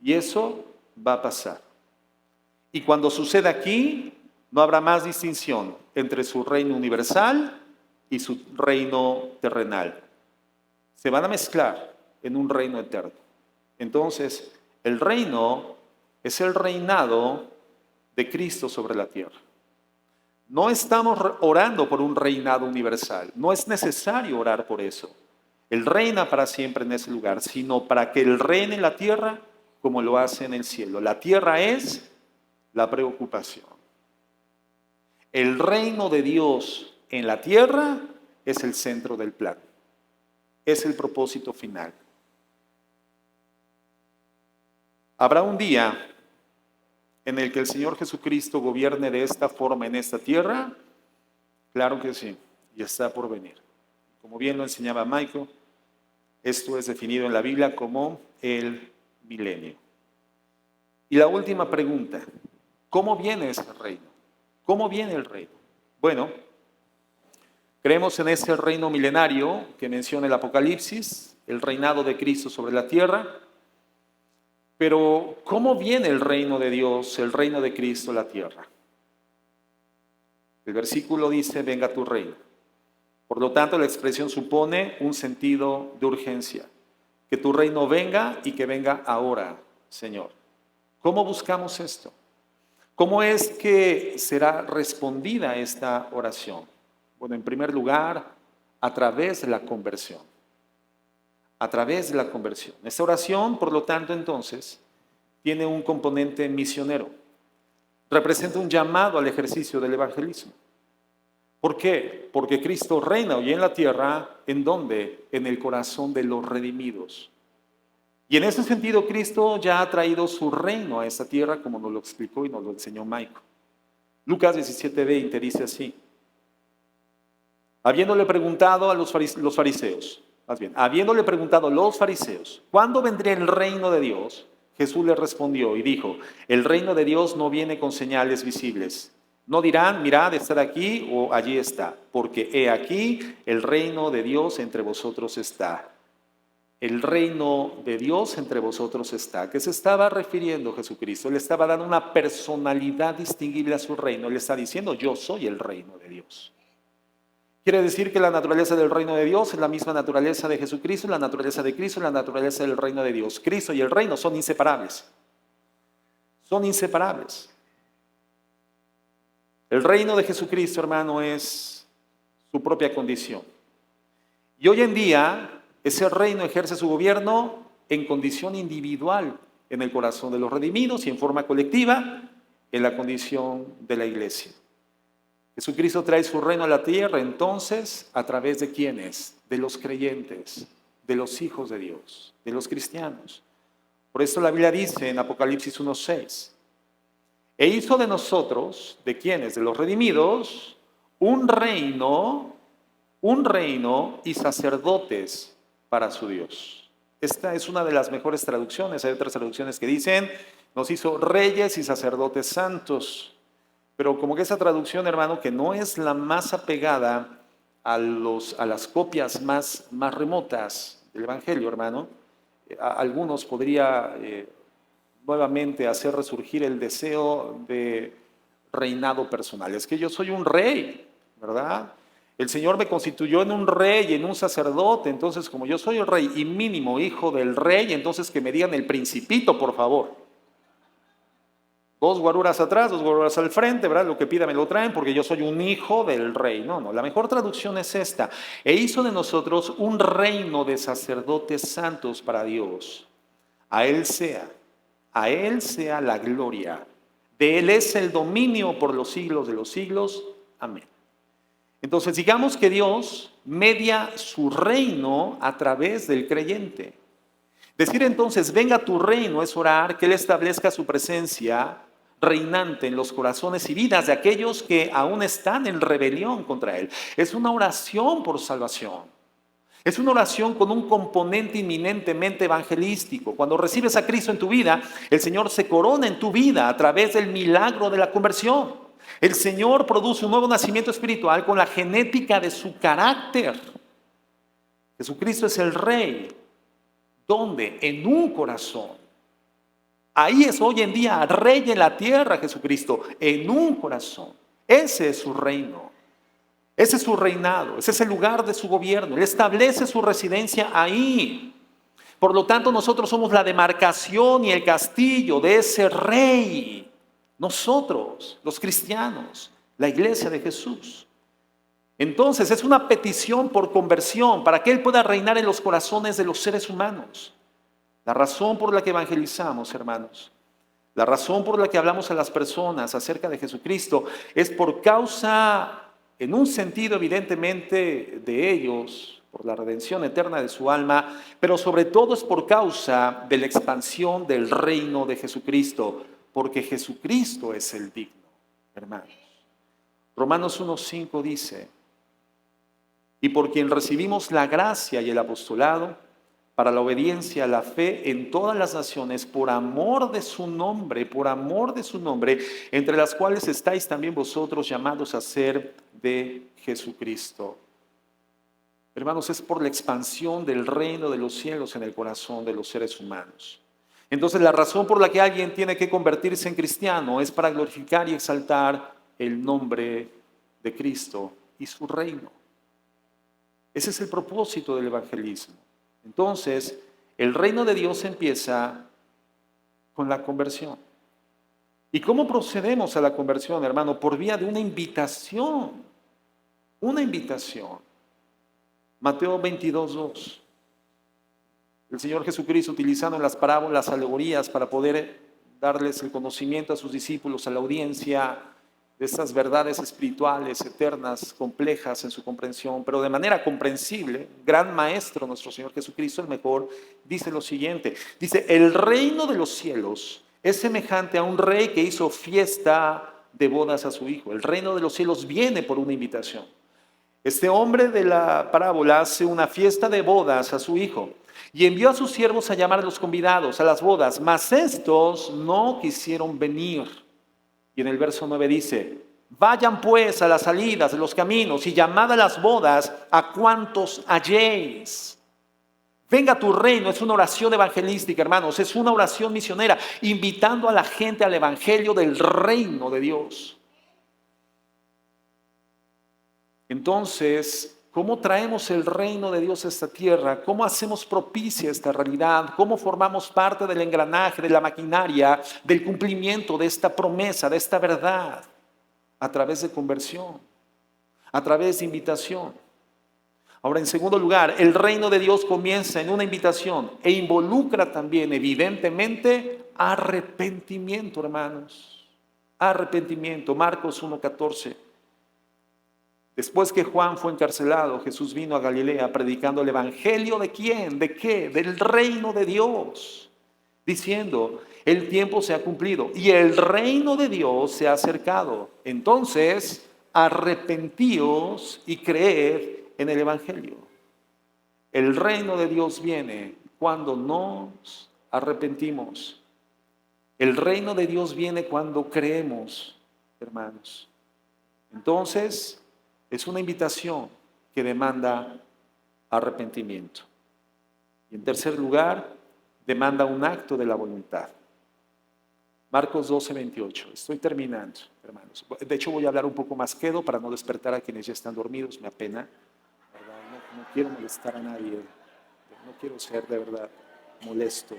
S2: Y eso va a pasar. Y cuando suceda aquí, no habrá más distinción entre su reino universal y su reino terrenal. Se van a mezclar en un reino eterno. Entonces, el reino es el reinado de Cristo sobre la tierra. No estamos orando por un reinado universal. No es necesario orar por eso. Él reina para siempre en ese lugar, sino para que Él reine en la tierra como lo hace en el cielo. La tierra es la preocupación. El reino de Dios en la tierra es el centro del plan. Es el propósito final. ¿Habrá un día en el que el Señor Jesucristo gobierne de esta forma en esta tierra? Claro que sí, y está por venir. Como bien lo enseñaba Michael, esto es definido en la Biblia como el milenio. Y la última pregunta: ¿cómo viene ese reino? ¿Cómo viene el reino? Bueno, creemos en ese reino milenario que menciona el Apocalipsis, el reinado de Cristo sobre la tierra. Pero, ¿cómo viene el reino de Dios, el reino de Cristo a la tierra? El versículo dice: venga tu reino. Por lo tanto, la expresión supone un sentido de urgencia. Que tu reino venga y que venga ahora, Señor. ¿Cómo buscamos esto? ¿Cómo es que será respondida esta oración? Bueno, en primer lugar, a través de la conversión. A través de la conversión. Esta oración, por lo tanto, entonces, tiene un componente misionero. Representa un llamado al ejercicio del evangelismo. ¿Por qué? Porque Cristo reina hoy en la tierra, ¿en dónde? En el corazón de los redimidos. Y en ese sentido, Cristo ya ha traído su reino a esta tierra, como nos lo explicó y nos lo enseñó Michael. Lucas 17:20 dice así: habiéndole preguntado a los fariseos, habiéndole preguntado a los fariseos, ¿cuándo vendría el reino de Dios? Jesús le respondió y dijo: el reino de Dios no viene con señales visibles. No dirán, mirad, está aquí o allí está, porque he aquí, el reino de Dios entre vosotros está. El reino de Dios entre vosotros está. ¿A qué se estaba refiriendo Jesucristo? Él estaba dando una personalidad distinguible a su reino. Él está diciendo: yo soy el reino de Dios. Quiere decir que la naturaleza del reino de Dios es la misma naturaleza de Jesucristo, la naturaleza de Cristo, la naturaleza del reino de Dios. Cristo y el reino son inseparables. Son inseparables. El reino de Jesucristo, hermano, es su propia condición. Y hoy en día, ese reino ejerce su gobierno en condición individual, en el corazón de los redimidos, y en forma colectiva, en la condición de la iglesia. Jesucristo trae su reino a la tierra, entonces, ¿a través de quiénes? De los creyentes, de los hijos de Dios, de los cristianos. Por eso la Biblia dice en Apocalipsis 1:6, e hizo de nosotros, ¿de quiénes? De los redimidos, un reino y sacerdotes para su Dios. Esta es una de las mejores traducciones. Hay otras traducciones que dicen, nos hizo reyes y sacerdotes santos. Pero como que esa traducción, hermano, que no es la más apegada a las copias más remotas del Evangelio, hermano, a algunos podría nuevamente hacer resurgir el deseo de reinado personal. Es que yo soy un rey, ¿verdad? El Señor me constituyó en un rey y en un sacerdote, entonces como yo soy el rey y mínimo hijo del rey, entonces que me digan el principito, por favor. 2 guaruras atrás, 2 guaruras al frente, ¿verdad? Lo que pida me lo traen porque yo soy un hijo del rey. No, la mejor traducción es esta. E hizo de nosotros un reino de sacerdotes santos para Dios. A Él sea la gloria. De Él es el dominio por los siglos de los siglos. Amén. Entonces, digamos que Dios media su reino a través del creyente. Decir entonces, venga tu reino, es orar que Él establezca su presencia reinante en los corazones y vidas de aquellos que aún están en rebelión contra Él. Es una oración por salvación. Es una oración con un componente inminentemente evangelístico. Cuando recibes a Cristo en tu vida, el Señor se corona en tu vida a través del milagro de la conversión. El Señor produce un nuevo nacimiento espiritual con la genética de su carácter. Jesucristo es el Rey. ¿Dónde? En un corazón. Ahí es hoy en día Rey en la tierra Jesucristo, en un corazón. Ese es su reino. Ese es su reinado, ese es el lugar de su gobierno. Él establece su residencia ahí. Por lo tanto, nosotros somos la demarcación y el castillo de ese rey. Nosotros, los cristianos, la iglesia de Jesús. Entonces, es una petición por conversión para que Él pueda reinar en los corazones de los seres humanos. La razón por la que evangelizamos, hermanos, la razón por la que hablamos a las personas acerca de Jesucristo es por causa, en un sentido evidentemente de ellos, por la redención eterna de su alma, pero sobre todo es por causa de la expansión del reino de Jesucristo, porque Jesucristo es el digno, hermanos. Romanos 1:5 dice, y por quien recibimos la gracia y el apostolado, para la obediencia a la fe en todas las naciones, por amor de su nombre, entre las cuales estáis también vosotros llamados a ser de Jesucristo. Hermanos, es por la expansión del reino de los cielos en el corazón de los seres humanos. Entonces, la razón por la que alguien tiene que convertirse en cristiano es para glorificar y exaltar el nombre de Cristo y su reino. Ese es el propósito del evangelismo. Entonces, el reino de Dios empieza con la conversión. ¿Y cómo procedemos a la conversión, hermano? Por vía de una invitación. Una invitación. Mateo 22:2. El Señor Jesucristo, utilizando en las parábolas, alegorías, para poder darles el conocimiento a sus discípulos, a la audiencia, de estas verdades espirituales, eternas, complejas en su comprensión, pero de manera comprensible. Gran maestro, nuestro Señor Jesucristo, el mejor, dice lo siguiente. Dice, el reino de los cielos es semejante a un rey que hizo fiesta de bodas a su hijo. El reino de los cielos viene por una invitación. Este hombre de la parábola hace una fiesta de bodas a su hijo y envió a sus siervos a llamar a los convidados a las bodas, mas estos no quisieron venir. Y en el verso 9 dice, vayan pues a las salidas de los caminos y llamad a las bodas a cuantos halléis. Venga tu reino, es una oración evangelística, hermanos, es una oración misionera, invitando a la gente al evangelio del reino de Dios. Entonces, ¿cómo traemos el reino de Dios a esta tierra? ¿Cómo hacemos propicia esta realidad? ¿Cómo formamos parte del engranaje, de la maquinaria, del cumplimiento de esta promesa, de esta verdad? A través de conversión, a través de invitación. Ahora, en segundo lugar, el reino de Dios comienza en una invitación e involucra también, evidentemente, arrepentimiento, hermanos. Arrepentimiento. Marcos 1:14. Después que Juan fue encarcelado, Jesús vino a Galilea predicando el evangelio ¿de quién? ¿De qué? Del reino de Dios, diciendo, el tiempo se ha cumplido y el reino de Dios se ha acercado. Entonces, arrepentíos y creed en el evangelio. El reino de Dios viene cuando nos arrepentimos. El reino de Dios viene cuando creemos, hermanos. Entonces, es una invitación que demanda arrepentimiento. Y en tercer lugar, demanda un acto de la voluntad. Marcos 12:28. Estoy terminando, hermanos. De hecho, voy a hablar un poco más quedo para no despertar a quienes ya están dormidos. Me apena, ¿verdad? No quiero molestar a nadie. No quiero ser de verdad molesto.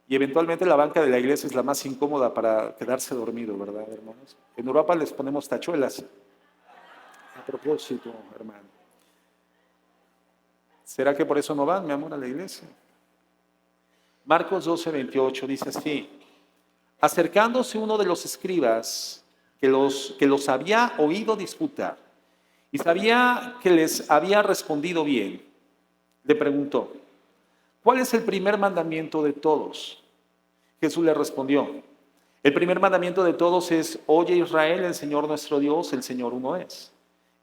S2: Y eventualmente la banca de la iglesia es la más incómoda para quedarse dormido, ¿verdad, hermanos? En Europa les ponemos tachuelas. A propósito, hermano. ¿Será que por eso no van, mi amor, a la iglesia? Marcos 12:28 dice así: acercándose uno de los escribas que los había oído disputar y sabía que les había respondido bien, le preguntó, ¿cuál es el primer mandamiento de todos? Jesús le respondió, el primer mandamiento de todos es, oye Israel, el Señor nuestro Dios, el Señor uno es.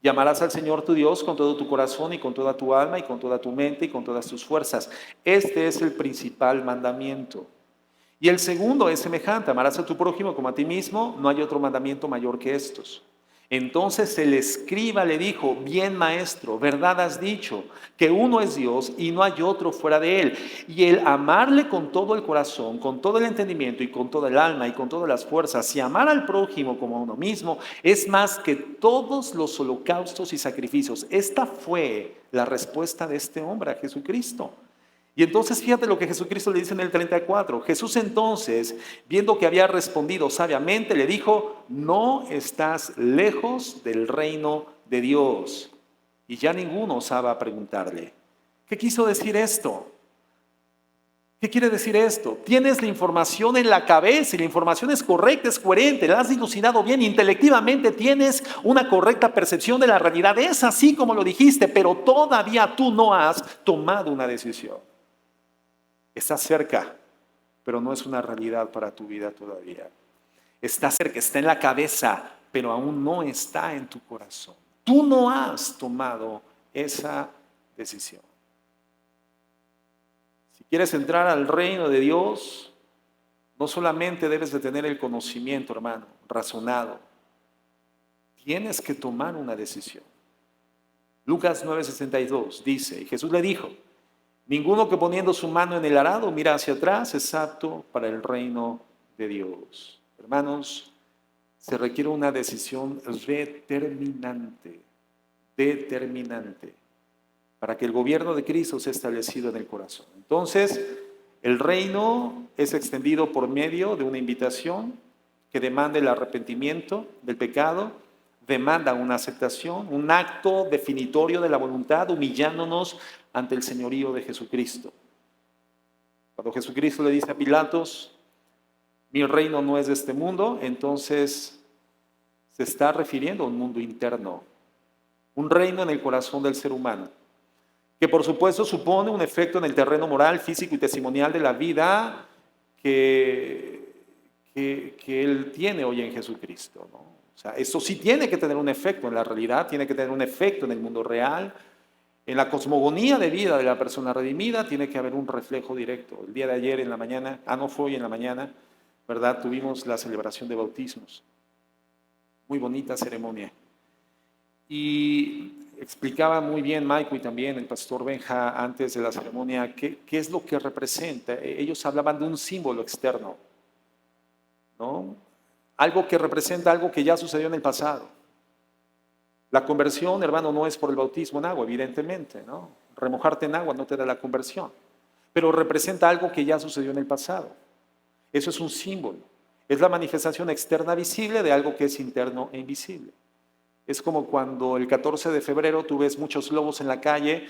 S2: Y amarás al Señor tu Dios con todo tu corazón y con toda tu alma y con toda tu mente y con todas tus fuerzas. Este es el principal mandamiento. Y el segundo es semejante, amarás a tu prójimo como a ti mismo, no hay otro mandamiento mayor que estos. Entonces el escriba le dijo, bien maestro, verdad has dicho, que uno es Dios y no hay otro fuera de él. Y el amarle con todo el corazón, con todo el entendimiento y con toda el alma y con todas las fuerzas y amar al prójimo como a uno mismo es más que todos los holocaustos y sacrificios. Esta fue la respuesta de este hombre a Jesucristo. Y entonces fíjate lo que Jesucristo le dice en el 34. Jesús entonces, viendo que había respondido sabiamente, le dijo, no estás lejos del reino de Dios. Y ya ninguno osaba preguntarle, ¿qué quiso decir esto? ¿Qué quiere decir esto? Tienes la información en la cabeza y la información es correcta, es coherente, la has dilucidado bien, intelectivamente tienes una correcta percepción de la realidad. Es así como lo dijiste, pero todavía tú no has tomado una decisión. Está cerca, pero no es una realidad para tu vida todavía. Está cerca, está en la cabeza, pero aún no está en tu corazón. Tú no has tomado esa decisión. Si quieres entrar al reino de Dios, no solamente debes de tener el conocimiento, hermano, razonado. Tienes que tomar una decisión. Lucas 9:62 dice, y Jesús le dijo, ninguno que poniendo su mano en el arado mira hacia atrás es apto para el reino de Dios. Hermanos, se requiere una decisión determinante para que el gobierno de Cristo sea establecido en el corazón. Entonces, el reino es extendido por medio de una invitación que demanda el arrepentimiento del pecado, demanda una aceptación, un acto definitorio de la voluntad, humillándonos ante el señorío de Jesucristo. Cuando Jesucristo le dice a Pilatos, mi reino no es de este mundo, entonces se está refiriendo a un mundo interno, un reino en el corazón del ser humano, que por supuesto supone un efecto en el terreno moral, físico y testimonial de la vida que Él tiene hoy en Jesucristo, ¿no? O sea, eso sí tiene que tener un efecto en la realidad, tiene que tener un efecto en el mundo real. En la cosmogonía de vida de la persona redimida tiene que haber un reflejo directo. El día de ayer en la mañana, no fue hoy en la mañana, ¿verdad? Tuvimos la celebración de bautismos. Muy bonita ceremonia. Y explicaba muy bien Maico y también el pastor Benja antes de la ceremonia qué es lo que representa. Ellos hablaban de un símbolo externo, ¿no? Algo que representa algo que ya sucedió en el pasado. La conversión, hermano, no es por el bautismo en agua, evidentemente, ¿no? Remojarte en agua no te da la conversión, pero representa algo que ya sucedió en el pasado. Eso es un símbolo. Es la manifestación externa visible de algo que es interno e invisible. Es como cuando el 14 de febrero tú ves muchos globos en la calle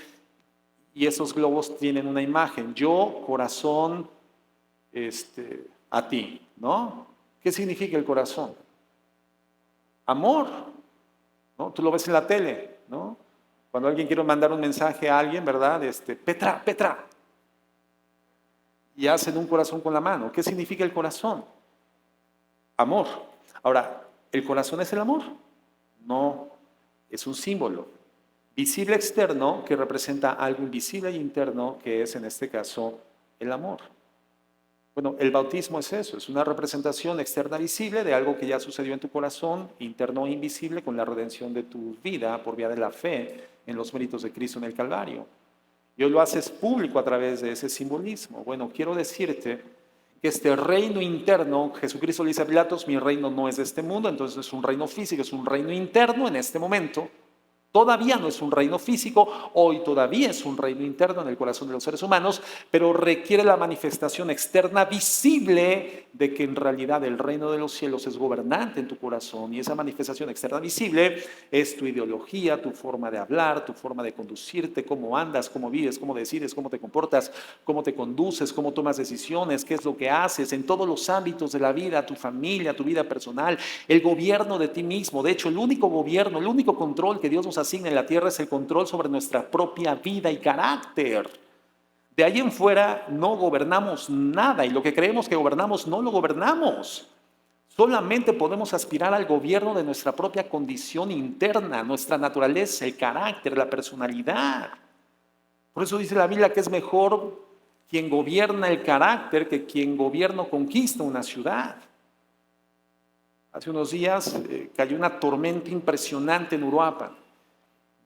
S2: y esos globos tienen una imagen. Yo, corazón, a ti, ¿no? ¿Qué significa el corazón? Amor, ¿no? Tú lo ves en la tele, ¿no? Cuando alguien quiere mandar un mensaje a alguien, ¿verdad? Petra, Petra. Y hacen un corazón con la mano. ¿Qué significa el corazón? Amor. Ahora, ¿el corazón es el amor? No, es un símbolo visible externo que representa algo invisible e interno que es en este caso el amor. Bueno, el bautismo es eso, es una representación externa visible de algo que ya sucedió en tu corazón, interno e invisible, con la redención de tu vida por vía de la fe en los méritos de Cristo en el Calvario. Y hoy lo haces público a través de ese simbolismo. Bueno, quiero decirte que este reino interno, Jesucristo le dice a Pilatos, mi reino no es de este mundo, entonces es un reino físico, es un reino interno en este momento. Todavía no es un reino físico, hoy todavía es un reino interno en el corazón de los seres humanos, pero requiere la manifestación externa visible de que en realidad el reino de los cielos es gobernante en tu corazón, y esa manifestación externa visible es tu ideología, tu forma de hablar, tu forma de conducirte, cómo andas, cómo vives, cómo decides, cómo te comportas, cómo te conduces, cómo tomas decisiones, qué es lo que haces en todos los ámbitos de la vida, tu familia, tu vida personal, el gobierno de ti mismo. De hecho, el único gobierno, el único control que Dios nos asigna en la tierra es el control sobre nuestra propia vida y carácter. De ahí en fuera no gobernamos nada, y lo que creemos que gobernamos no lo gobernamos. Solamente podemos aspirar al gobierno de nuestra propia condición interna, nuestra naturaleza, el carácter, la personalidad. Por eso dice la Biblia que es mejor quien gobierna el carácter que quien gobierna o conquista una ciudad. Hace unos días cayó una tormenta impresionante en Uruapan.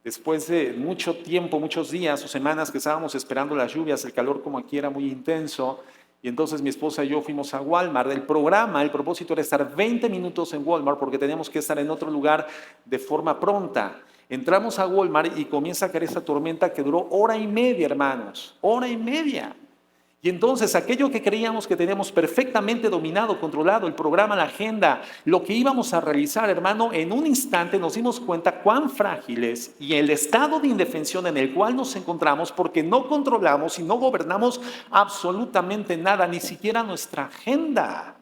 S2: Después de mucho tiempo, muchos días o semanas que estábamos esperando las lluvias, el calor como aquí era muy intenso, y entonces mi esposa y yo fuimos a Walmart. El propósito era estar 20 minutos en Walmart porque teníamos que estar en otro lugar de forma pronta. Entramos a Walmart y comienza a caer esta tormenta que duró hora y media, hermanos, hora y media. Y entonces aquello que creíamos que teníamos perfectamente dominado, controlado, el programa, la agenda, lo que íbamos a realizar, hermano, en un instante nos dimos cuenta cuán frágiles y el estado de indefensión en el cual nos encontramos porque no controlamos y no gobernamos absolutamente nada, ni siquiera nuestra agenda.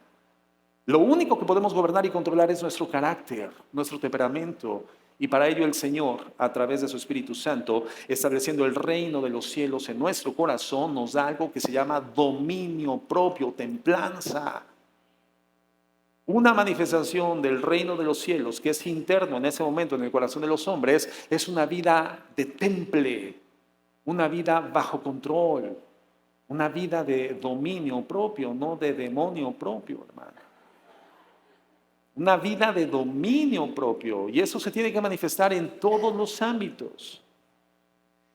S2: Lo único que podemos gobernar y controlar es nuestro carácter, nuestro temperamento. Y para ello el Señor, a través de su Espíritu Santo, estableciendo el reino de los cielos en nuestro corazón, nos da algo que se llama dominio propio, templanza. Una manifestación del reino de los cielos, que es interno en ese momento en el corazón de los hombres, es una vida de temple, una vida bajo control, una vida de dominio propio, no de demonio propio, hermano. Una vida de dominio propio, y eso se tiene que manifestar en todos los ámbitos.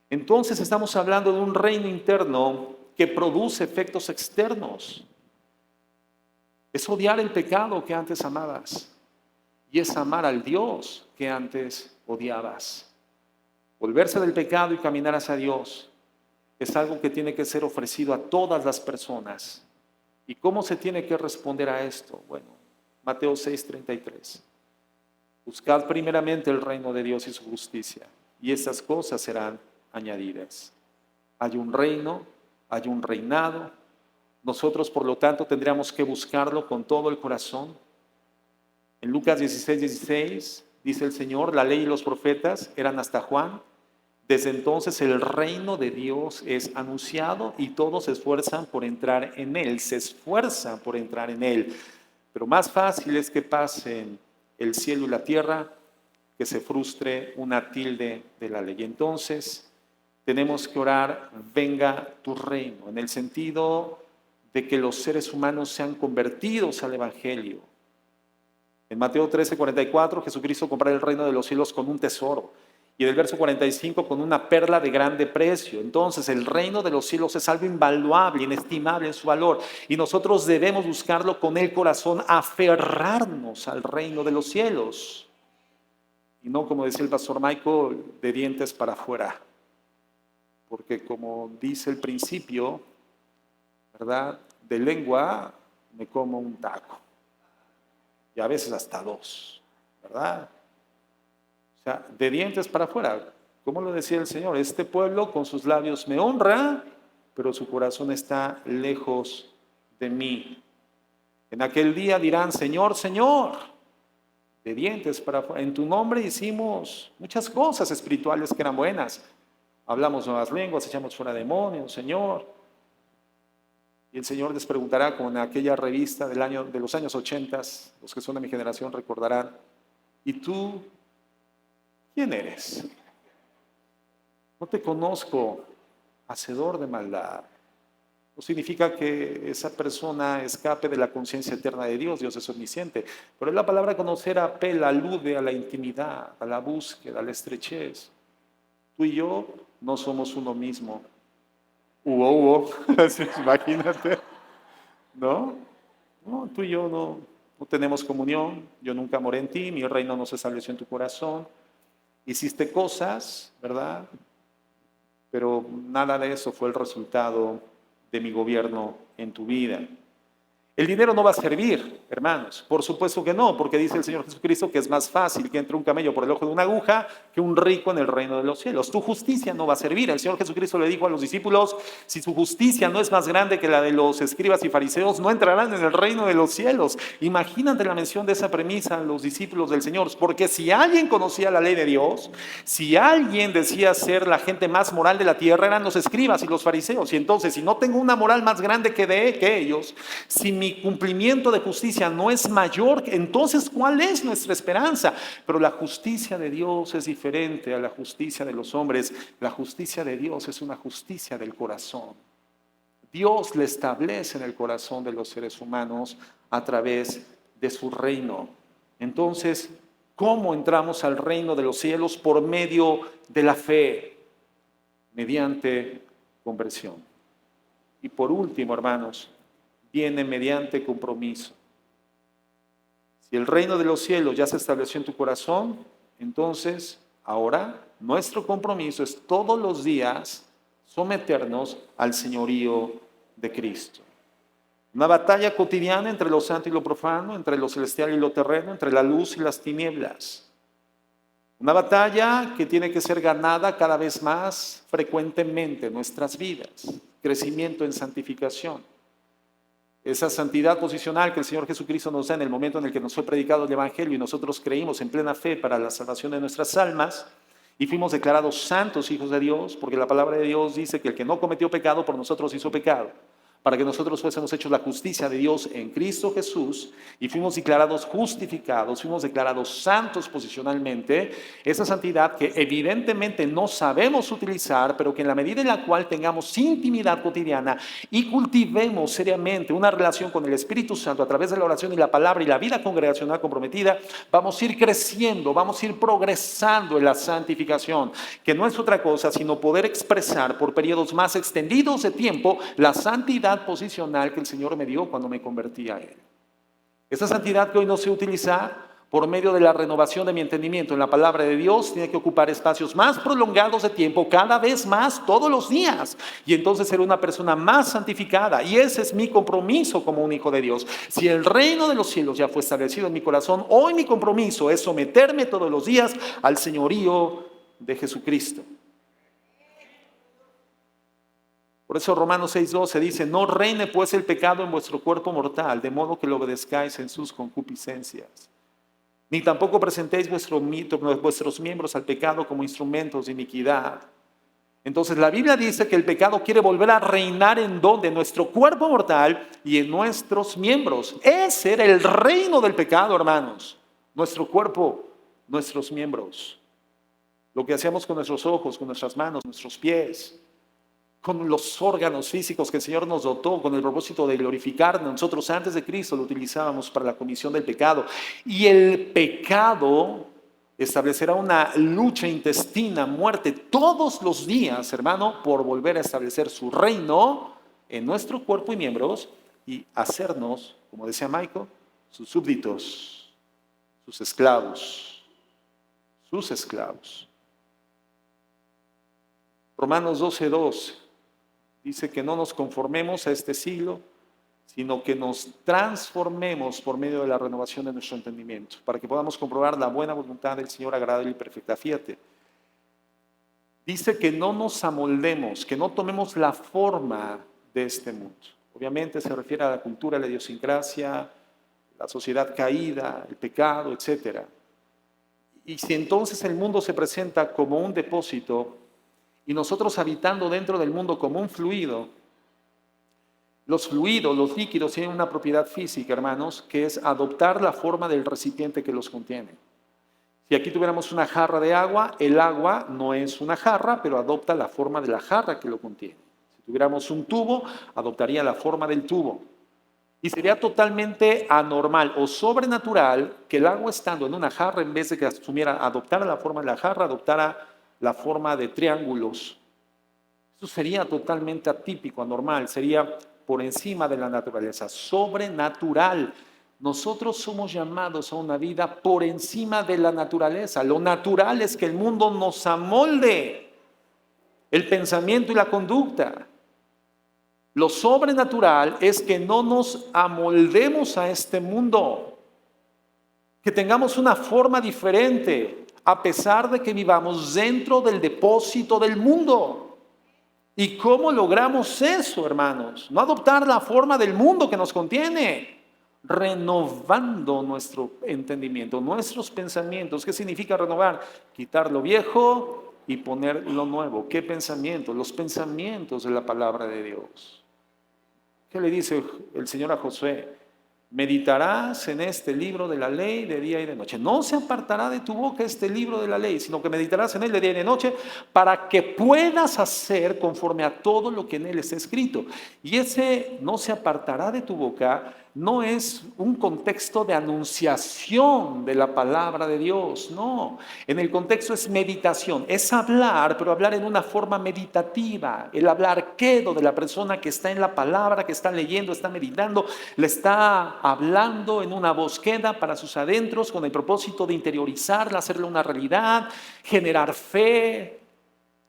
S2: Entonces estamos hablando de un reino interno que produce efectos externos. Es odiar el pecado que antes amabas, y es amar al Dios que antes odiabas. Volverse del pecado y caminar hacia Dios es algo que tiene que ser ofrecido a todas las personas. ¿Y cómo se tiene que responder a esto? Bueno, Mateo 6:33. Buscad primeramente el reino de Dios y su justicia, y estas cosas serán añadidas. Hay un reino, hay un reinado. Nosotros, por lo tanto, tendríamos que buscarlo con todo el corazón. En Lucas 16:16 dice el Señor, la ley y los profetas eran hasta Juan. Desde entonces el reino de Dios es anunciado y todos se esfuerzan por entrar en él, se esfuerzan por entrar en él. Pero más fácil es que pasen el cielo y la tierra, que se frustre una tilde de la ley. Entonces tenemos que orar, venga tu reino, en el sentido de que los seres humanos sean convertidos al Evangelio. En Mateo 13:44, Jesucristo compara el reino de los cielos con un tesoro. Y en el verso 45, con una perla de grande precio. Entonces, el reino de los cielos es algo invaluable, inestimable en su valor. Y nosotros debemos buscarlo con el corazón, aferrarnos al reino de los cielos. Y no, como decía el pastor Michael, de dientes para afuera. Porque como dice el principio, ¿verdad? De lengua me como un taco. Y a veces hasta dos, ¿verdad? O sea, de dientes para afuera. Como lo decía el Señor, este pueblo con sus labios me honra, pero su corazón está lejos de mí. En aquel día dirán, Señor, Señor, de dientes para afuera. En tu nombre hicimos muchas cosas espirituales que eran buenas. Hablamos nuevas lenguas, echamos fuera demonios, Señor. Y el Señor les preguntará, como en aquella revista de los años 80, los que son de mi generación recordarán, ¿y tú quién eres? No te conozco, hacedor de maldad. No significa que esa persona escape de la conciencia eterna de Dios, Dios es omnisciente. Pero la palabra conocer apela, alude a la intimidad, a la búsqueda, a la estrechez. Tú y yo no somos uno mismo. Imagínate. ¿No? No, tú y yo no tenemos comunión. Yo nunca moré en ti, mi reino no se estableció en tu corazón. Hiciste cosas, ¿verdad? Pero nada de eso fue el resultado de mi gobierno en tu vida. El dinero no va a servir, hermanos. Por supuesto que no, porque dice el Señor Jesucristo que es más fácil que entre un camello por el ojo de una aguja que un rico en el reino de los cielos. Tu justicia no va a servir. El Señor Jesucristo le dijo a los discípulos, si su justicia no es más grande que la de los escribas y fariseos, no entrarán en el reino de los cielos. Imagínate la mención de esa premisa a los discípulos del Señor, porque si alguien conocía la ley de Dios, si alguien decía ser la gente más moral de la tierra, eran los escribas y los fariseos. Y entonces, si no tengo una moral más grande que ellos, si mi cumplimiento de justicia no es mayor, entonces ¿cuál es nuestra esperanza? Pero la justicia de Dios es diferente a la justicia de los hombres. La justicia de Dios es una justicia del corazón. Dios le establece en el corazón de los seres humanos a través de su reino. Entonces, ¿cómo entramos al reino de los cielos? Por medio de la fe, mediante conversión. Y por último, hermanos, viene mediante compromiso. Si el reino de los cielos ya se estableció en tu corazón, entonces ahora nuestro compromiso es todos los días someternos al señorío de Cristo. Una batalla cotidiana entre lo santo y lo profano, entre lo celestial y lo terreno, entre la luz y las tinieblas. Una batalla que tiene que ser ganada cada vez más frecuentemente en nuestras vidas. Crecimiento en santificación. Esa santidad posicional que el Señor Jesucristo nos da en el momento en el que nos fue predicado el Evangelio y nosotros creímos en plena fe para la salvación de nuestras almas y fuimos declarados santos hijos de Dios, porque la palabra de Dios dice que el que no cometió pecado por nosotros hizo pecado, para que nosotros fuésemos hechos la justicia de Dios en Cristo Jesús y fuimos declarados justificados, fuimos declarados santos posicionalmente. Esa santidad que evidentemente no sabemos utilizar, pero que en la medida en la cual tengamos intimidad cotidiana y cultivemos seriamente una relación con el Espíritu Santo a través de la oración y la palabra y la vida congregacional comprometida, vamos a ir creciendo, vamos a ir progresando en la santificación, que no es otra cosa sino poder expresar por periodos más extendidos de tiempo la santidad posicional que el Señor me dio cuando me convertí a Él. Esa santidad que hoy no sé utilizar por medio de la renovación de mi entendimiento en la palabra de Dios, tiene que ocupar espacios más prolongados de tiempo, cada vez más, todos los días. Y entonces ser una persona más santificada. Y ese es mi compromiso como un hijo de Dios. Si el reino de los cielos ya fue establecido en mi corazón, hoy mi compromiso es someterme todos los días al señorío de Jesucristo. Por eso Romanos 6:12 dice: no reine pues el pecado en vuestro cuerpo mortal, de modo que lo obedezcáis en sus concupiscencias. Ni tampoco presentéis vuestros miembros al pecado como instrumentos de iniquidad. Entonces la Biblia dice que el pecado quiere volver a reinar ¿en dónde? En nuestro cuerpo mortal y en nuestros miembros. Ese era el reino del pecado, hermanos. Nuestro cuerpo, nuestros miembros. Lo que hacíamos con nuestros ojos, con nuestras manos, nuestros pies, con los órganos físicos que el Señor nos dotó con el propósito de glorificarnos. Nosotros antes de Cristo lo utilizábamos para la comisión del pecado. Y el pecado establecerá una lucha intestina, muerte todos los días, hermano, por volver a establecer su reino en nuestro cuerpo y miembros y hacernos, como decía Michael, sus súbditos, sus esclavos, sus esclavos. Romanos 12:2 dice que no nos conformemos a este siglo, sino que nos transformemos por medio de la renovación de nuestro entendimiento, para que podamos comprobar la buena voluntad del Señor agradable y perfecta. Fíjate, dice que no nos amoldemos, que no tomemos la forma de este mundo. Obviamente se refiere a la cultura, la idiosincrasia, la sociedad caída, el pecado, etc. Y si entonces el mundo se presenta como un depósito, y nosotros habitando dentro del mundo como un fluido, los fluidos, los líquidos tienen una propiedad física, hermanos, que es adoptar la forma del recipiente que los contiene. Si aquí tuviéramos una jarra de agua, el agua no es una jarra, pero adopta la forma de la jarra que lo contiene. Si tuviéramos un tubo, adoptaría la forma del tubo. Y sería totalmente anormal o sobrenatural que el agua estando en una jarra, en vez de que adoptara la forma de la jarra, adoptara la forma de triángulos. Eso sería totalmente atípico, anormal, sería por encima de la naturaleza, sobrenatural. Nosotros somos llamados a una vida por encima de la naturaleza. Lo natural es que el mundo nos amolde el pensamiento y la conducta. Lo sobrenatural es que no nos amoldemos a este mundo, que tengamos una forma diferente, a pesar de que vivamos dentro del depósito del mundo. ¿Y cómo logramos eso, hermanos? No adoptar la forma del mundo que nos contiene, renovando nuestro entendimiento, nuestros pensamientos. ¿Qué significa renovar? Quitar lo viejo y poner lo nuevo. ¿Qué pensamientos? Los pensamientos de la palabra de Dios. ¿Qué le dice el Señor a Josué? Meditarás en este libro de la ley de día y de noche. No se apartará de tu boca este libro de la ley, sino que meditarás en él de día y de noche para que puedas hacer conforme a todo lo que en él está escrito. Y ese no se apartará de tu boca no es un contexto de anunciación de la palabra de Dios, no. En el contexto es meditación, es hablar, pero hablar en una forma meditativa. El hablar quedo de la persona que está en la palabra, que está leyendo, está meditando, le está hablando en una voz queda para sus adentros con el propósito de interiorizarla, hacerle una realidad, generar fe.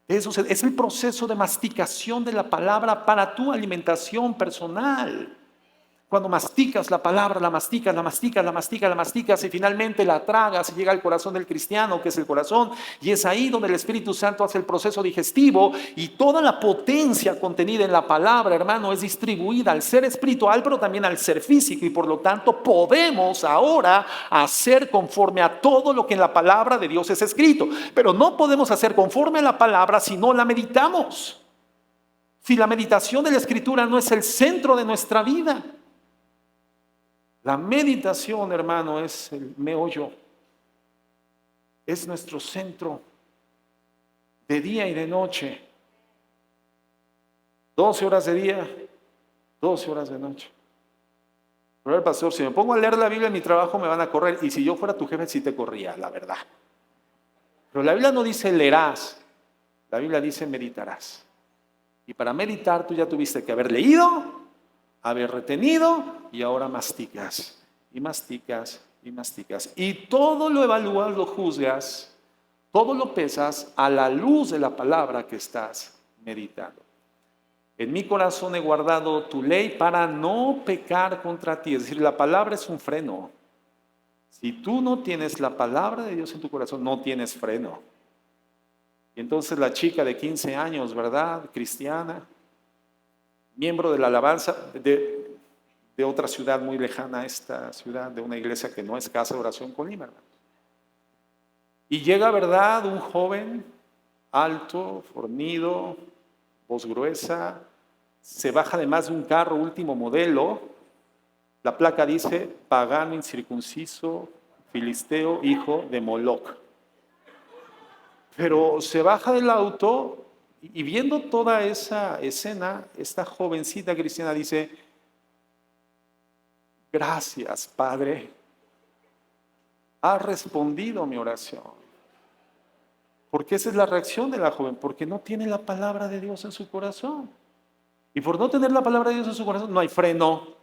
S2: Eso es el proceso de masticación de la palabra para tu alimentación personal. Cuando masticas la palabra, la masticas, la masticas, la masticas, la masticas y finalmente la tragas y llega al corazón del cristiano, que es el corazón, y es ahí donde el Espíritu Santo hace el proceso digestivo y toda la potencia contenida en la palabra, hermano, es distribuida al ser espiritual, pero también al ser físico, y por lo tanto podemos ahora hacer conforme a todo lo que en la palabra de Dios es escrito, pero no podemos hacer conforme a la palabra si no la meditamos. Si la meditación de la Escritura no es el centro de nuestra vida. La meditación, hermano, es el meollo, es nuestro centro de día y de noche. 12 horas de día, 12 horas de noche. Pero el pastor, si me pongo a leer la Biblia en mi trabajo me van a correr, y si yo fuera tu jefe sí te corría, la verdad. Pero la Biblia no dice leerás, la Biblia dice meditarás. Y para meditar tú ya tuviste que haber leído, haber retenido, y ahora masticas, y masticas, y masticas. Y todo lo evalúas, lo juzgas, todo lo pesas a la luz de la palabra que estás meditando. En mi corazón he guardado tu ley para no pecar contra ti. Es decir, la palabra es un freno. Si tú no tienes la palabra de Dios en tu corazón, no tienes freno. Y entonces la chica de 15 años, ¿verdad? Cristiana, miembro de la alabanza de otra ciudad muy lejana a esta ciudad, de una iglesia que no es Casa de Oración Colima, hermanos. Y llega, ¿verdad? Un joven alto, fornido, voz gruesa, se baja además de un carro último modelo. La placa dice, pagano incircunciso, filisteo, hijo de Moloc. Pero se baja del auto y viendo toda esa escena, esta jovencita cristiana dice, gracias, Padre, has respondido a mi oración. Porque esa es la reacción de la joven, porque no tiene la palabra de Dios en su corazón. Y por no tener la palabra de Dios en su corazón, no hay freno.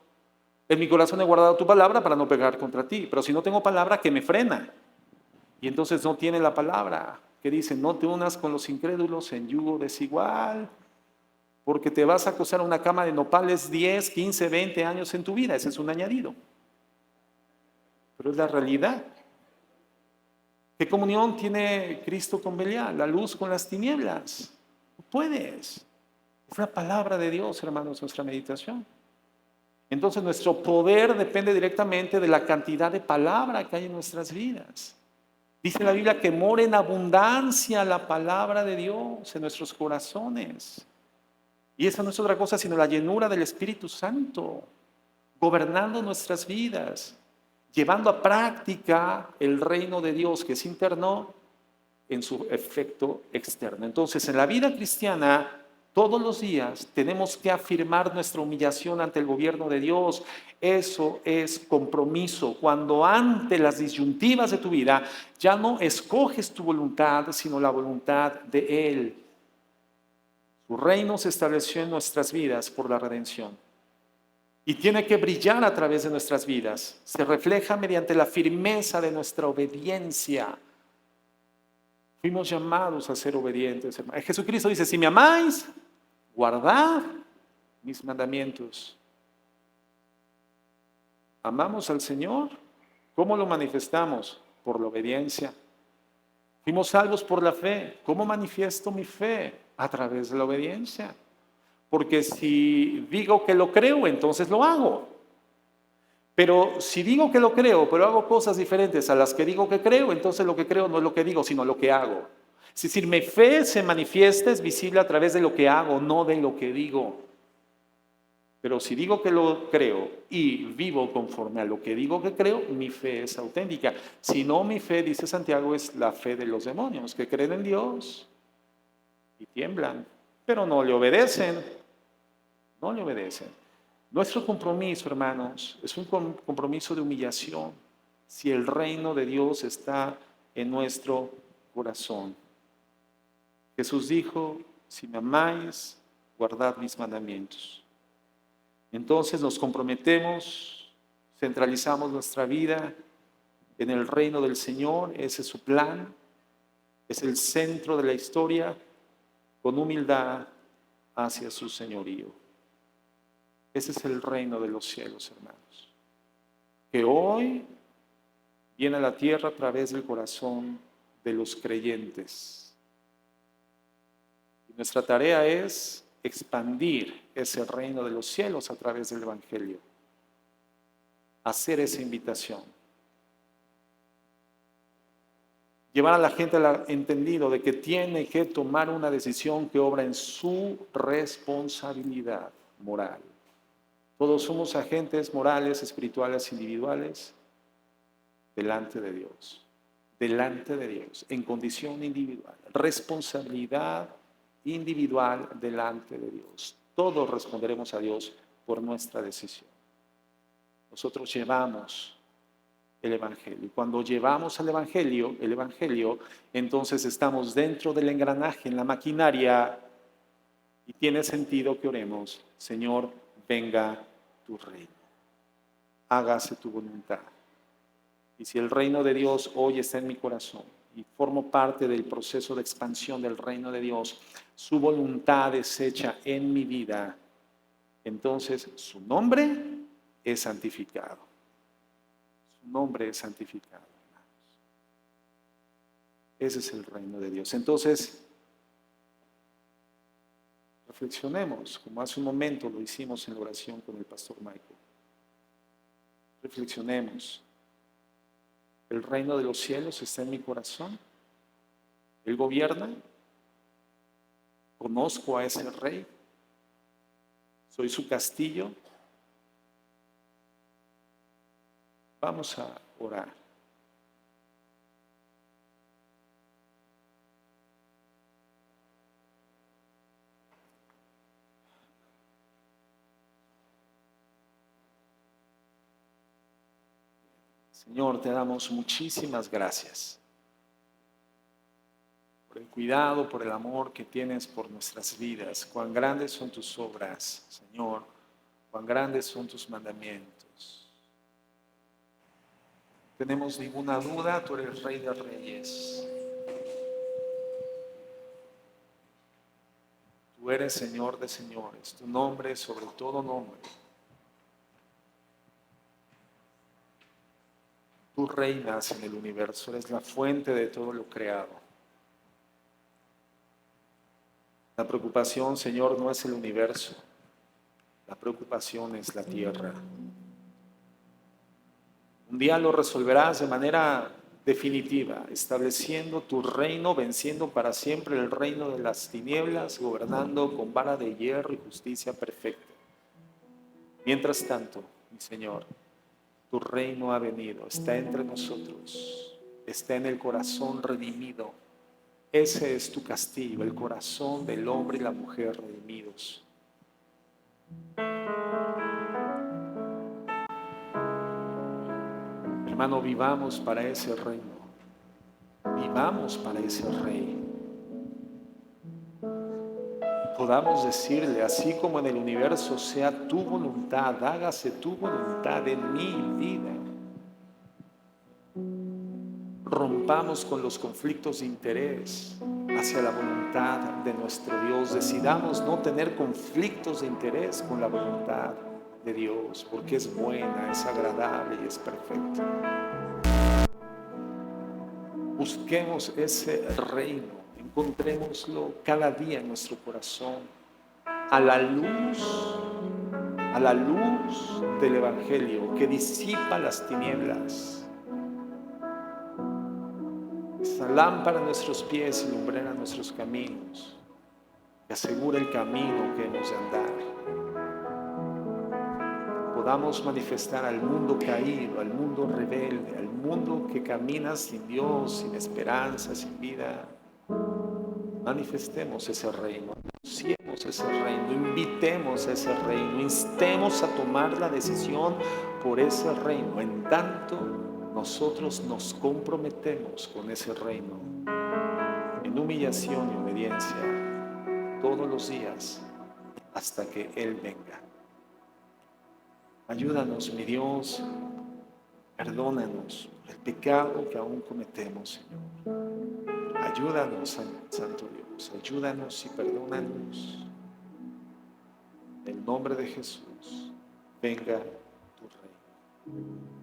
S2: En mi corazón he guardado tu palabra para no pecar contra ti. Pero si no tengo palabra, ¿qué me frena? Y entonces no tiene la palabra que dice, no te unas con los incrédulos en yugo desigual, porque te vas a acostar a una cama de nopales 10, 15, 20 años en tu vida. Ese es un añadido. Pero es la realidad. ¿Qué comunión tiene Cristo con Belial? La luz con las tinieblas. No puedes. Es la palabra de Dios, hermanos, nuestra meditación. Entonces nuestro poder depende directamente de la cantidad de palabra que hay en nuestras vidas. Dice la Biblia que mora en abundancia la palabra de Dios en nuestros corazones. Y esa no es otra cosa sino la llenura del Espíritu Santo, gobernando nuestras vidas, llevando a práctica el reino de Dios que es interno en su efecto externo. Entonces, en la vida cristiana, todos los días tenemos que afirmar nuestra humillación ante el gobierno de Dios. Eso es compromiso. Cuando ante las disyuntivas de tu vida ya no escoges tu voluntad, sino la voluntad de Él. Su reino se estableció en nuestras vidas por la redención. Y tiene que brillar a través de nuestras vidas. Se refleja mediante la firmeza de nuestra obediencia. Fuimos llamados a ser obedientes, hermanos. Jesucristo dice, si me amáis, guardad mis mandamientos. ¿Amamos al Señor? ¿Cómo lo manifestamos? Por la obediencia. Fuimos salvos por la fe. ¿Cómo manifiesto mi fe? A través de la obediencia. Porque si digo que lo creo, entonces lo hago. Pero si digo que lo creo, pero hago cosas diferentes a las que digo que creo, entonces lo que creo no es lo que digo, sino lo que hago. Es decir, mi fe se manifiesta, es visible a través de lo que hago, no de lo que digo. Pero si digo que lo creo y vivo conforme a lo que digo que creo, mi fe es auténtica. Si no, mi fe, dice Santiago, es la fe de los demonios, que creen en Dios y tiemblan, pero no le obedecen. No le obedecen. Nuestro compromiso, hermanos, es un compromiso de humillación si el reino de Dios está en nuestro corazón. Jesús dijo, si me amáis, guardad mis mandamientos. Entonces nos comprometemos, centralizamos nuestra vida en el reino del Señor, ese es su plan, es el centro de la historia, con humildad hacia su señorío. Ese es el reino de los cielos, hermanos, que hoy viene a la tierra a través del corazón de los creyentes. Y nuestra tarea es expandir ese reino de los cielos a través del Evangelio, hacer esa invitación, llevar a la gente al entendido de que tiene que tomar una decisión que obra en su responsabilidad moral. Todos somos agentes morales, espirituales, individuales, delante de Dios, en condición individual, responsabilidad individual delante de Dios. Todos responderemos a Dios por nuestra decisión. Nosotros llevamos el Evangelio. Cuando llevamos el Evangelio, entonces estamos dentro del engranaje, en la maquinaria, y tiene sentido que oremos, Señor, venga tu reino, hágase tu voluntad. Y si el reino de Dios hoy está en mi corazón y formo parte del proceso de expansión del reino de Dios, su voluntad es hecha en mi vida, entonces su nombre es santificado. Su nombre es santificado. Ese es el reino de Dios. Entonces, reflexionemos, como hace un momento lo hicimos en la oración con el pastor Michael. Reflexionemos. El reino de los cielos está en mi corazón. Él gobierna. Conozco a ese rey. Soy su castillo. Vamos a orar. Señor, te damos muchísimas gracias por el cuidado, por el amor que tienes por nuestras vidas. Cuán grandes son tus obras, Señor. Cuán grandes son tus mandamientos. No tenemos ninguna duda, tú eres Rey de Reyes. Tú eres Señor de señores. Tu nombre es sobre todo nombre. Tú reinas en el universo, eres la fuente de todo lo creado. La preocupación, Señor, no es el universo. La preocupación es la tierra. Un día lo resolverás de manera definitiva, estableciendo tu reino, venciendo para siempre el reino de las tinieblas, gobernando con vara de hierro y justicia perfecta. Mientras tanto, mi Señor, tu reino ha venido, está entre nosotros, está en el corazón redimido. Ese es tu castillo, el corazón del hombre y la mujer redimidos. Hermano, vivamos para ese reino, vivamos para ese rey. Podamos decirle, así como en el universo sea tu voluntad, hágase tu voluntad en mi vida. Rompamos con los conflictos de interés hacia la voluntad de nuestro Dios. Decidamos no tener conflictos de interés con la voluntad de Dios, porque es buena, es agradable y es perfecta. Busquemos ese reino, encontrémoslo cada día en nuestro corazón, a la luz del Evangelio que disipa las tinieblas. Esa lámpara a nuestros pies y lumbrera a nuestros caminos, que asegura el camino que hemos de andar. Podamos manifestar al mundo caído, al mundo rebelde, al mundo que camina sin Dios, sin esperanza, sin vida. Manifestemos ese reino, anunciemos ese reino, invitemos a ese reino, instemos a tomar la decisión por ese reino, en tanto nosotros nos comprometemos con ese reino en humillación y obediencia todos los días hasta que Él venga. Ayúdanos, mi Dios, perdónanos por el pecado que aún cometemos, Señor. Ayúdanos, Santo Dios, ayúdanos y perdónanos. En el nombre de Jesús, venga tu reino.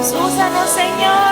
S3: Úsanos, Señor.